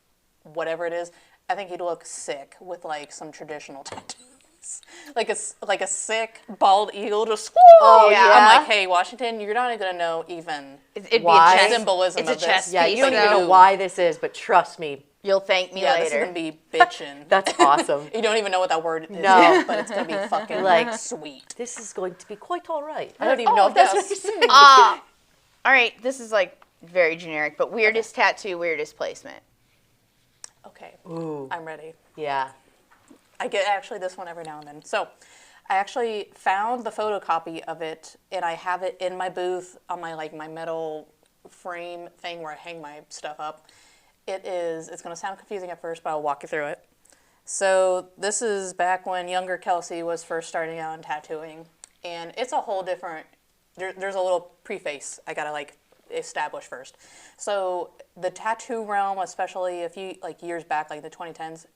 whatever it is, I think he'd look sick with, like, some traditional tattoos. Like a sick bald eagle just.
Oh, yeah.
I'm like, hey, Washington, you're not gonna know even
It'd
Why?
be a chess
symbolism
It's a
of this.
chess
Yeah,
piece.
you don't even know why this is, but trust me,
You'll thank me
Yeah, this is
later.
gonna be bitchin'.
that's awesome.
You don't even know what that word is,
No.
but it's gonna be fucking
Like-
sweet.
This is going to be quite all right. I don't even know if that's what you're saying.
All right, this is like very generic, but weirdest tattoo, weirdest placement.
Okay,
Ooh.
I'm ready.
Yeah.
I get actually this one every now and then. So, I actually found the photocopy of it, and I have it in my booth on my my metal frame thing where I hang my stuff up. It's going to sound confusing at first, but I'll walk you through it. So this is back when younger Kelsey was first starting out in tattooing, and it's a whole different. There's a little preface I gotta establish first. So the tattoo realm, especially if you years back, like the 2010s.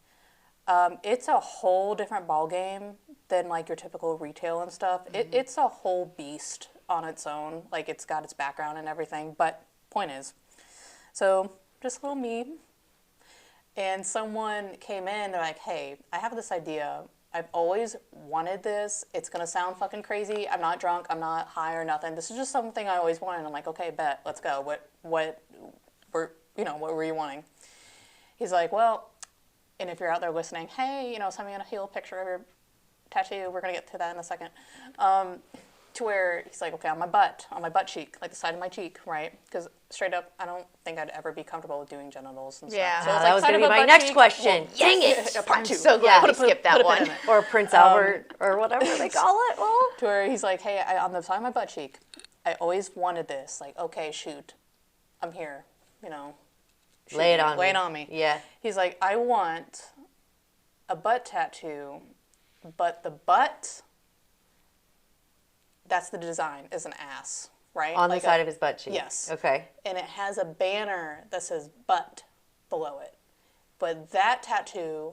It's a whole different ball game than your typical retail and stuff. It's a whole beast on its own. Like, it's got its background and everything. But point is, so just a little me. And someone came in. They're like, "Hey, I have this idea. I've always wanted this. It's gonna sound fucking crazy. I'm not drunk. I'm not high or nothing. This is just something I always wanted." I'm like, "Okay, bet. Let's go. What were you wanting?" He's like, "Well." And if you're out there listening, hey, send me a heel picture of your tattoo. We're going to get to that in a second. To where he's like, okay, on my butt cheek, like the side of my cheek, right? Because straight up, I don't think I'd ever be comfortable with doing genitals and
Yeah.
stuff. So it's
that was
side
going to
of
be
a
my
butt
next
cheek.
question.
Well,
Dang it.
part
I'm
two.
so glad we
Put a
skipped that
pin
one.
in it.
Or Prince Albert or whatever they call it. Well,
To where he's like, hey, on the side of my butt cheek, I always wanted this. Like, okay, shoot, I'm here, shoot
lay it
me,
on me.
Lay it on me.
Yeah.
He's like, I want a butt tattoo, but the butt, that's the design, is an ass, right?
On the side of his butt cheek.
Yes.
Okay.
And it has a banner that says butt below it. But that tattoo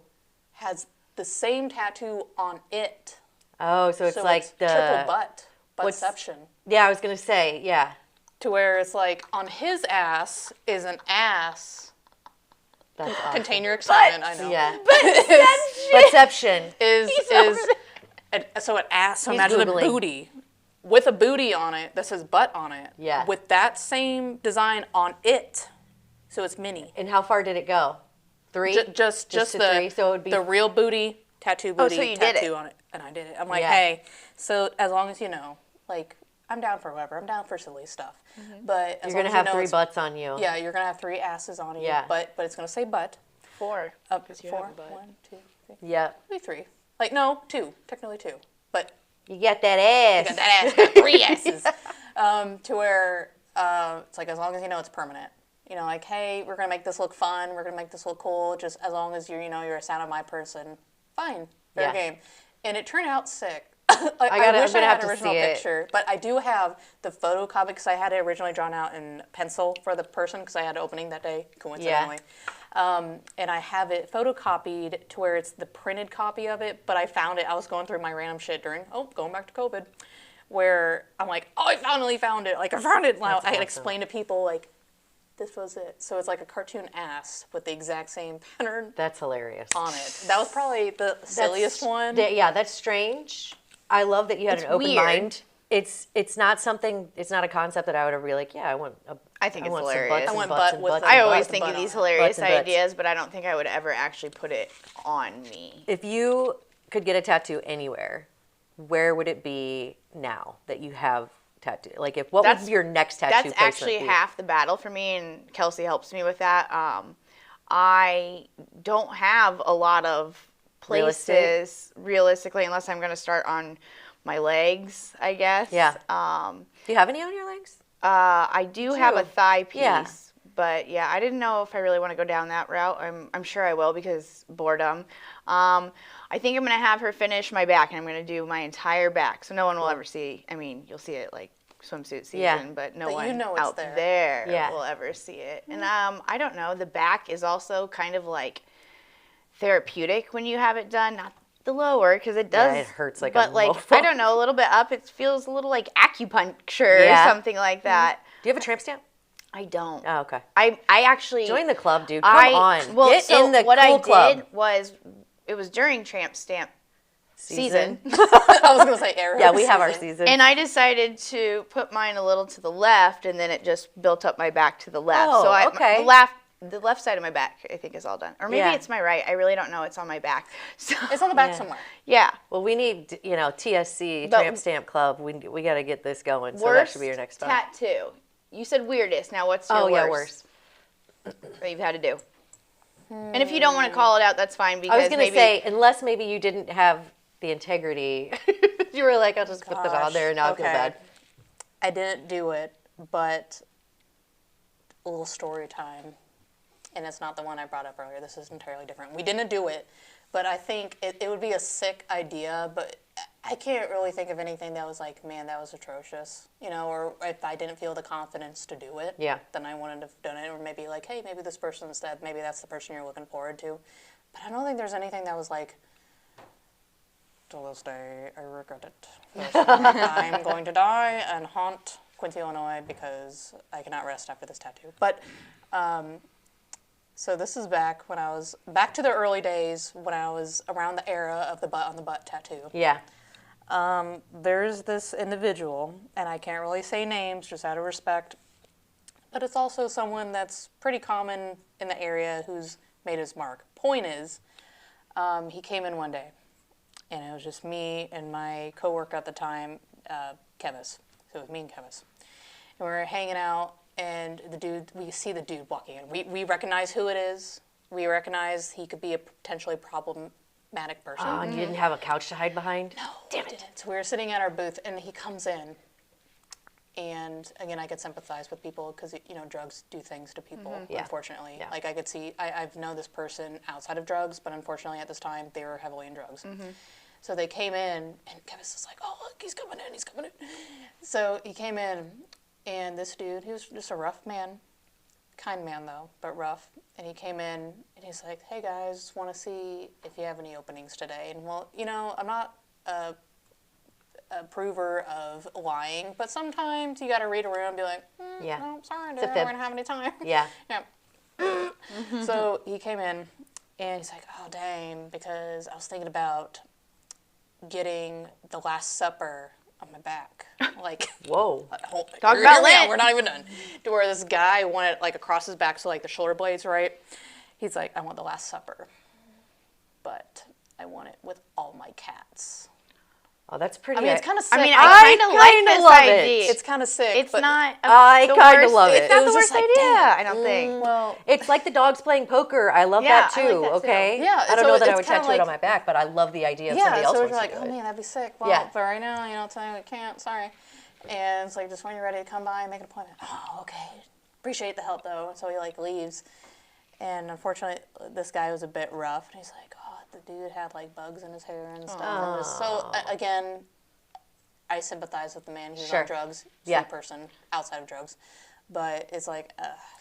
has the same tattoo on it.
Oh, so it's
So
like
it's
the
triple butt,
what's-
buttception.
Yeah, I was going to say, yeah.
To where it's like on his ass is an ass.
That's awesome.
Contain your excitement, I know.
Yeah. Buttception.
So an ass. So
He's
imagine
Googling.
a booty with a booty on it that says butt on it.
Yeah.
With that same design on it, so it's mini.
And how far did it go? 3?
Just
to
the
3, so it would be
the real booty tattoo booty
so you did
tattoo
it.
on it, and I did it. I'm like,
Yeah.
hey, so as long as I'm down for whatever. I'm down for silly stuff. But as
You're
long
gonna
as
have 3 butts on you.
Yeah, you're gonna have 3 asses on you.
Yeah.
But it's gonna say butt.
4.
Up
Because you
4.
have a butt.
1, 2, 3.
Yeah.
Maybe 3. Like no, 2. Technically 2. But
You got that ass.
got that ass. Got 3 asses. To where it's like as long as you know it's permanent. You know, like hey, we're gonna make this look fun. We're gonna make this look cool. Just as long as you're a sound of my person. Fine. Fair game. And it turned out sick. I wish I had an original picture, but I do have the photocopy because I had it originally drawn out in pencil for the person because I had opening that day, coincidentally. And I have it photocopied to where it's the printed copy of it, but I found it. I was going through my random shit going back to COVID, where I'm like, oh, I finally found it. Like, I found it. I had explained to people, like, this was it. So it's like a cartoon ass with the exact same pattern.
That's hilarious.
On it. That was probably the silliest one.
Yeah, that's strange. I love that you had an open mind. It's not something. It's not a concept that I would have really like. Yeah, I want.
I think it's
some
hilarious.
butts
I
and
want
butts
butt
and
with
butts
the-
and
I always
butts.
think of
butt
these
on it.
hilarious
Butts and butts.
ideas, but I don't think I would ever actually put it on me.
If you could get a tattoo anywhere, where would it be now that you have tattoo? Like, what would your next tattoo
That's
placement
actually
be?
half the battle for me, and Kelsey helps me with that. I don't have a lot of places, realistically, unless I'm going to start on my legs, I guess.
Yeah. Do you have any on your legs?
I do have a thigh piece.
Yeah.
But yeah, I didn't know if I really want to go down that route. I'm sure I will because boredom. I think I'm going to have her finish my back, and I'm going to do my entire back. So no one will ever see. I mean, you'll see it like swimsuit season, but no one
it's
out
there.
will ever see it. And I don't know. The back is also kind of like therapeutic when you have it done. Not the lower because it does.
Yeah, it hurts like a
But like
mofo.
I don't know, a little bit up, it feels a little like acupuncture or something like that.
Do you have a tramp stamp?
I don't.
Oh, okay.
I actually
Join the club, dude. Come on.
Well,
Get
so
in the
what
cool
I
club.
did was it was during tramp stamp season.
I was going to say error.
Yeah, we have our season.
And I decided to put mine a little to the left, and then it just built up my back to the left.
Oh,
so
okay.
The left side of my back, I think, is all done. Or maybe it's my right. I really don't know. It's on my back. So
It's on the back somewhere.
yeah.
Well, we need, TSC,
But-
Tramp Stamp Club. We got to get this going. So that should be your next stop.
tattoo. You said weirdest. Now, what's your worst that you've had to do? And if you don't want to call it out, that's fine. Because
I was going to say, unless maybe you didn't have the integrity, you were like, I'll just put that on there and now I feel bad.
I didn't do it, but a little story time. And it's not the one I brought up earlier. This is entirely different. We didn't do it, but I think it would be a sick idea, but I can't really think of anything that was like, man, that was atrocious. Or if I didn't feel the confidence to do it, then I wouldn't have done it. Or maybe like, hey, maybe this person's dead. Maybe that's the person you're looking forward to. But I don't think there's anything that was like, to this day, I regret it. I'm going to die and haunt Quincy, Illinois, because I cannot rest after this tattoo. But, so this is back to the early days when I was around the era of the butt on the butt tattoo.
Yeah.
There's this individual, and I can't really say names just out of respect, but it's also someone that's pretty common in the area who's made his mark. Point is, he came in one day, and it was just me and my coworker at the time, Kevis. So it was me and Kevis. And we were hanging out, and we see the dude walking in. We recognize who it is. We recognize he could be a potentially problematic person.
Oh, and you didn't have a couch to hide behind?
No, damn it. So we were sitting at our booth, and he comes in. And again, I could sympathize with people because, drugs do things to people, unfortunately.
Yeah.
Like I could see, I've known this person outside of drugs, but unfortunately at this time, they were heavily in drugs. So they came in, and Kevin was like, oh, look, he's coming in. So he came in, and this dude, he was just a rough man. Kind man, though, but rough. And he came in, and he's like, hey, guys, want to see if you have any openings today. And, well, I'm not a prover of lying, but sometimes you got to read a room and be like, no, sorry, dude, we're going to have any time.
Yeah.
So he came in, and he's like, oh, dang, because I was thinking about getting the Last Supper on my back. Like,
whoa.
Talk about Lent.
We're not even done. To where this guy wanted, like, across his back, so, like, the shoulder blades, right? He's like, I want the Last Supper, but I want it with all my cats.
Oh, that's pretty.
I mean, it's kind of sick.
I mean, I kind of like this
love
idea.
It's kind of sick.
It's
but
not.
I kind of love it.
It's not
It
the
was
worst
just like,
idea.
damn.
I don't think.
Well,
It's like the dogs playing poker. I love
Yeah,
that too.
I like that too.
Okay.
Yeah,
I don't
so
know that I
it's
would
kinda
tattoo it
like-
on my back, but I love the idea of somebody
yeah,
else
so
wants
we're
to
like,
do
oh
it.
man, that'd be sick. Well,
Yeah.
but right now, today we can't. Sorry. And it's like, just when you're ready to come by and make an appointment. Oh, okay. Appreciate the help though. So he like leaves, and unfortunately, this guy was a bit rough. And he's like, oh, the dude had like bugs in his hair and stuff. And it was so again, I sympathize with the man who's
Sure.
on drugs,
Yeah.
free person outside of drugs, but it's like,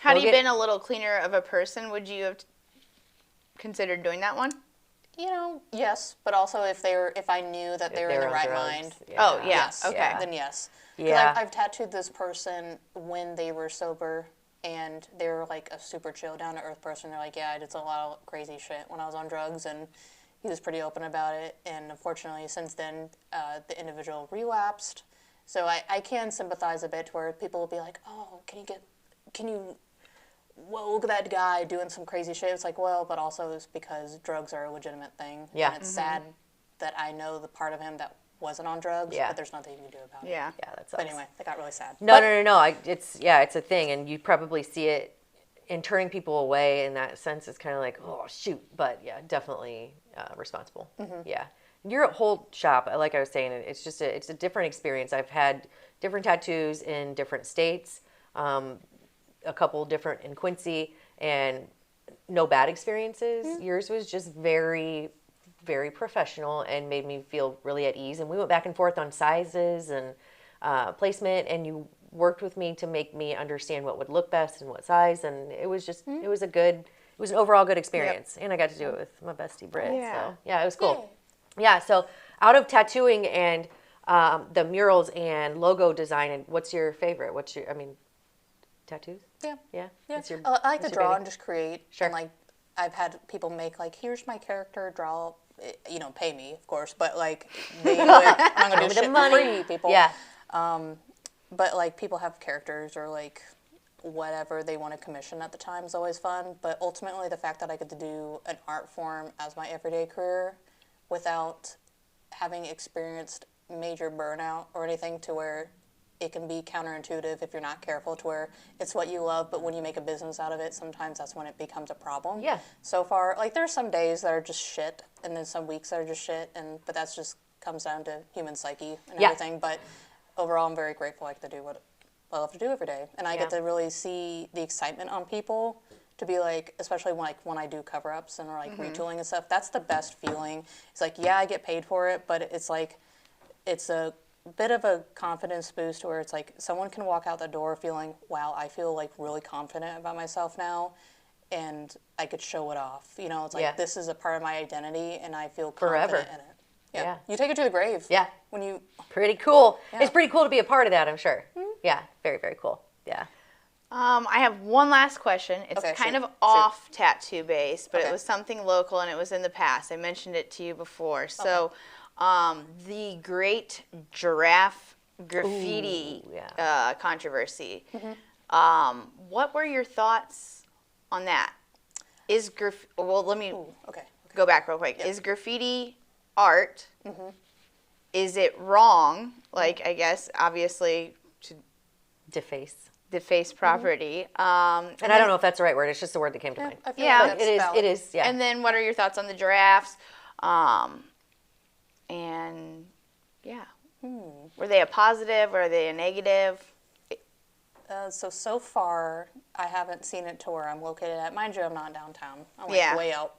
Had
We'll
he
get-
been a little cleaner of a person, would you have considered doing that one?
yes, but also if I knew that they were in the
on
right
drugs,
mind.
Oh, yeah.
Yes.
Okay.
Then yes. 'Cause
Yeah.
I've tattooed this person when they were sober, and they were like a super chill, down to earth person. They're like, yeah, I did a lot of crazy shit when I was on drugs, and he was pretty open about it. And unfortunately, since then, the individual relapsed. So I can sympathize a bit, where people will be like, oh, whoa, look at that guy doing some crazy shit. It's like, well, but also it's because drugs are a legitimate thing.
Yeah.
And it's sad that I know the part of him that wasn't on drugs,
Yeah.
but there's nothing you can do about it.
Yeah.
Yeah, that's.
But anyway, that got really sad.
No. It's a thing, and you probably see it in turning people away. In that sense, it's kind of like, oh shoot, but yeah, definitely responsible. Yeah, your whole shop, like I was saying, it's a different experience. I've had different tattoos in different states, a couple different in Quincy, and no bad experiences. Yours was just very, very professional and made me feel really at ease. And we went back and forth on sizes and placement, and you worked with me to make me understand what would look best and what size. And it was just, it was an overall good experience. And I got to do it with my bestie Britt.
Yeah.
So yeah, it was cool. Yeah. So out of tattooing and the murals and logo design, and what's your favorite? Tattoos?
Yeah.
Yeah.
Yeah.
What's your-
I like to
what's your
draw
baby?
and just create.
Sure.
And like, I've had people make like, here's my character, draw, pay me, of course, but like, I'm not gonna do
me the
shit for
money.
free, people.
Yeah.
But like, people have characters or like whatever they want to commission at the time is always fun. But ultimately, the fact that I get to do an art form as my everyday career without having experienced major burnout or anything, to where it can be counterintuitive if you're not careful, to where it's what you love, but when you make a business out of it, sometimes that's when it becomes a problem.
Yeah.
So far, like, there's some days that are just shit, and then some weeks that are just shit, but that's just comes down to human psyche and
Yeah.
everything. But overall, I'm very grateful I get to do what I love to do every day, and I get
Yeah.
to really see the excitement on people. To be like, especially when I do cover-ups and like retooling and stuff, that's the best feeling. It's like, yeah, I get paid for it, but it's like, it's a bit of a confidence boost, where it's like someone can walk out the door feeling, wow, I feel like really confident about myself now, and I could show it off. It's like,
Yeah.
this is a part of my identity, and I feel
Forever.
confident in it. Yeah.
Yeah.
You take it to the grave.
Yeah.
When you,
Pretty cool.
Yeah.
It's pretty cool to be a part of that, I'm sure. Yeah. Very, very cool. Yeah.
I have one last question. It's
Okay,
kind
shoot,
of off tattoo based, but
Okay.
it was something local and it was in the past. I mentioned it to you before. So, the Great Giraffe Graffiti
Ooh, yeah.
controversy. What were your thoughts on that? Well, let me
okay.
go back real quick. Is graffiti art? Is it wrong? Like, I guess, obviously, to deface property.
And I don't know if that's the right word. It's just the word that came to mind.
I feel
Yeah.
like that's
It is.
valid.
It is. Yeah.
And then what are your thoughts on the giraffes? And yeah. Were they a positive or are they a negative?
So far, I haven't seen it to where I'm located at. Mind you, I'm not downtown. I'm like
Yeah.
way out,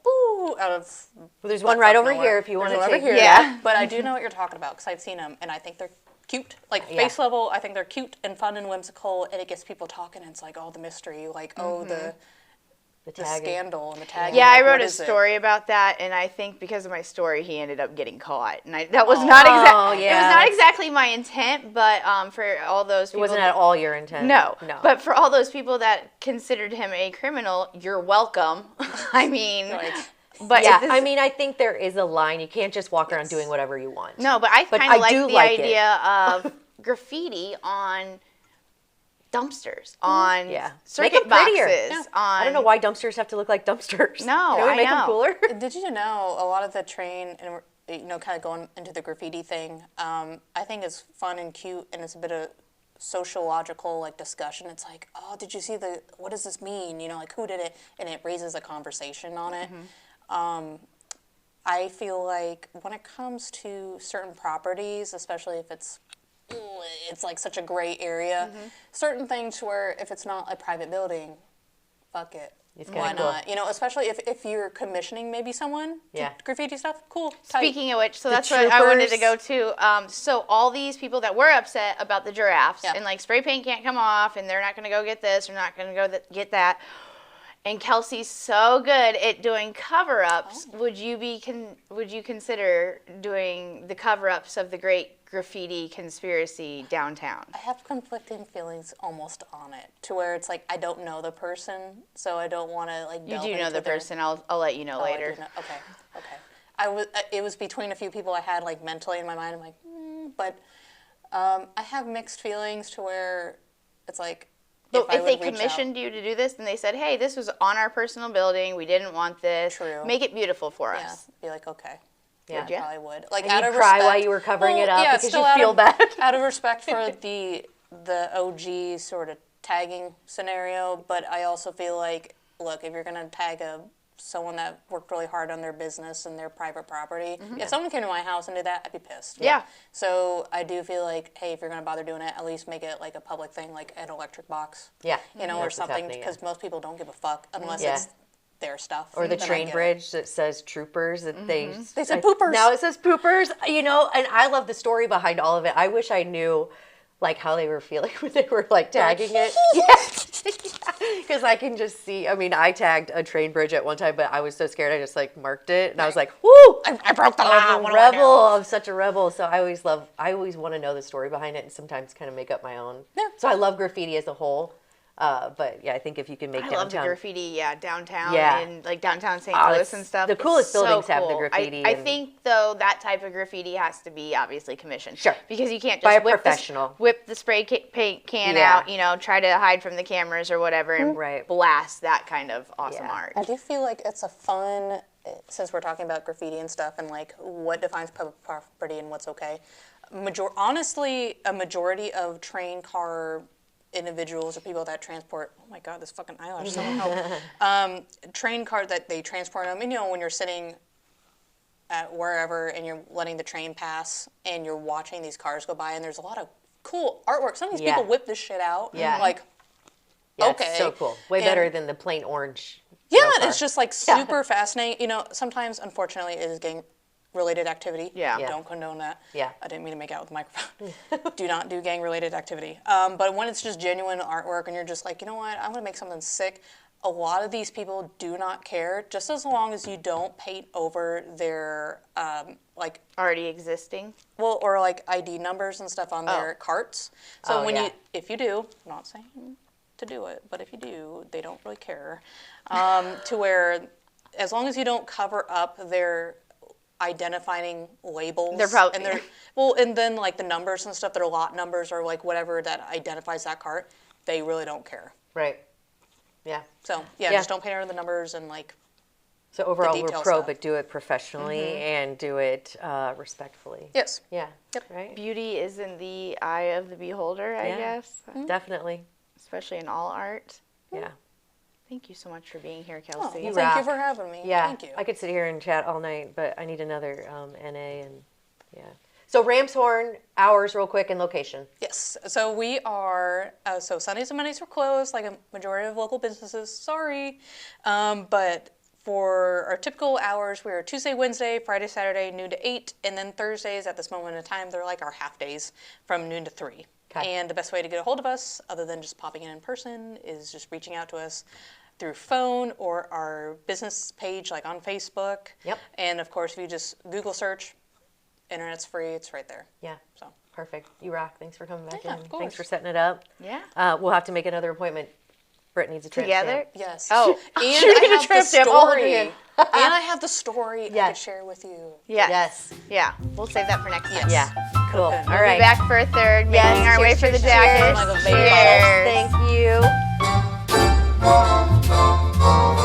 out of.
Well, there's one right over here if you want to
There's one
take.
over here.
Yeah.
But I do know what you're talking about, because I've seen them, and I think they're cute. Like,
Yeah.
face level, I think they're cute and fun and whimsical, and it gets people talking, and it's like, oh, the mystery, like, oh, the
tagging.
scandal and the tagging.
Yeah, I
like,
wrote
what
a
is it?
story about that, and I think because of my story, he ended up getting caught. And that was not exactly.
yeah.
It was not exactly my intent, but for all those
It
people,
wasn't at all your intent.
No,
No.
But for all those people that considered him a criminal, you're welcome. I mean,
Like,
but
Yeah.
if this-
I mean, I think there is a line. You can't just walk around doing whatever you want.
no, but I
But
kind
I
of like
do
the
like it.
idea of graffiti on dumpsters, on
Yeah.
circuit
Make 'em prettier.
boxes.
Yeah.
On
I don't know why dumpsters have to look like dumpsters.
No,
Can we
I
make them
know.
cooler?
did you know a lot of the train and kind of going into the graffiti thing, I think it's fun and cute, and it's a bit of sociological like discussion. It's like, oh, did you see what does this mean? Like who did it? And it raises a conversation on it. I feel like when it comes to certain properties, especially if it's like such a gray area, certain things where if it's not a private building, fuck it. Why not? Especially if you're commissioning maybe someone to graffiti stuff, cool. Tight.
Speaking of which, so that's what I wanted to go to. So all these people that were upset about the giraffes and like spray paint can't come off and they're not going to go get this or not going to go get that. And Kelsey's so good at doing cover-ups. Oh. Would you consider doing the cover-ups of the great graffiti conspiracy downtown?
I have conflicting feelings almost on it, to where it's like I don't know the person, so I don't want to like.
You do know the person. I'll let you know later.
Okay. It was between a few people I had like mentally in my mind. I'm like, but I have mixed feelings to where it's like.
If they commissioned you to do this and they said, hey, this was on our personal building, we didn't want this. True. Make it beautiful for us.
Be like, okay.
Yeah,
I probably would. Like,
and out of respect, while you were covering it up because you feel bad.
Out of respect for the OG sort of tagging scenario, but I also feel like, look, if you're going to tag someone that worked really hard on their business and their private property, if someone came to my house and did that, I'd be pissed.
Yeah.
So I do feel like, hey, if you're going to bother doing it, at least make it like a public thing, like an electric box.
Yeah.
Or something, because most people don't give a fuck unless it's their stuff.
Or the train bridge that says troopers. That they
said poopers.
Now it says poopers, and I love the story behind all of it. I wish I knew like how they were feeling when they were like tagging it. Because I can just see, I tagged a train bridge at one time, but I was so scared I just like marked it, and I was like, woo!
I broke the law.
I'm a rebel. I'm such a rebel. So I always want to know the story behind it and sometimes kind of make up my own. Yeah. So I love graffiti as a whole. But yeah, I think if you can make downtown.
I love the graffiti, downtown and like downtown St. Louis and stuff.
The coolest buildings have the graffiti.
I think though that type of graffiti has to be obviously commissioned.
Sure.
Because you can't
by
just whip the spray paint can out, try to hide from the cameras or whatever and blast that kind of awesome art.
I do feel like it's a fun, since we're talking about graffiti and stuff and like what defines public property and what's okay. Honestly, a majority of train car individuals or people that transport, oh my god, this fucking eyelash, someone help. Train car that they transport them, and when you're sitting at wherever and you're letting the train pass and you're watching these cars go by and there's a lot of cool artwork. Some of these people whip this shit out. Yeah. Like, okay.
It's so cool. Way better than the plain orange.
Yeah, it's just like super fascinating. Sometimes, unfortunately, it is gang-related activity.
Yeah.
Don't condone that.
Yeah.
I didn't mean to make out with the microphone. Do not do gang-related activity. But when it's just genuine artwork and you're just like, you know what, I'm going to make something sick. A lot of these people do not care, just as long as you don't paint over their, like...
already existing?
Well, or like ID numbers and stuff on their carts. So if you do, I'm not saying to do it, but if you do, they don't really care. To where, as long as you don't cover up their identifying labels.
They're probably...
and then like the numbers and stuff, their lot numbers or like whatever that identifies that cart, they really don't care.
Right. Yeah.
So, just don't paint over the numbers and like
so overall we're pro, but do it professionally and do it respectfully.
Yes.
Yeah.
Yep.
Right.
Beauty is in the eye of the beholder, I guess.
Definitely.
Especially in all art.
Yeah.
Thank you so much for being here, Kelsey.
Thank you for having me.
Yeah.
Thank you.
I could sit here and chat all night, but I need another NA and So Ramshorn, hours real quick and location.
Yes. So we are, so Sundays and Mondays are closed, like a majority of local businesses. Sorry. But for our typical hours, we are Tuesday, Wednesday, Friday, Saturday, noon to 8. And then Thursdays, at this moment in time, they're like our half days from noon to 3. Okay. And the best way to get a hold of us, other than just popping in person, is just reaching out to us through phone or our business page, like on Facebook.
Yep.
And of course, if you just Google search, internet's free, it's right there.
Yeah. So perfect. You rock. Thanks for coming back in.
Of course.
Thanks for setting it up.
Yeah.
We'll have to make another appointment. Britt needs a tramp
together.
Stamp.
Yes.
Oh,
and I have the story. And I have the story I could share with you.
Yes. Yeah. We'll save that for next time.
Yeah. Cool.
Okay.
All right.
We'll be back for a third, making our way for the jacket.
Cheers. Thank you.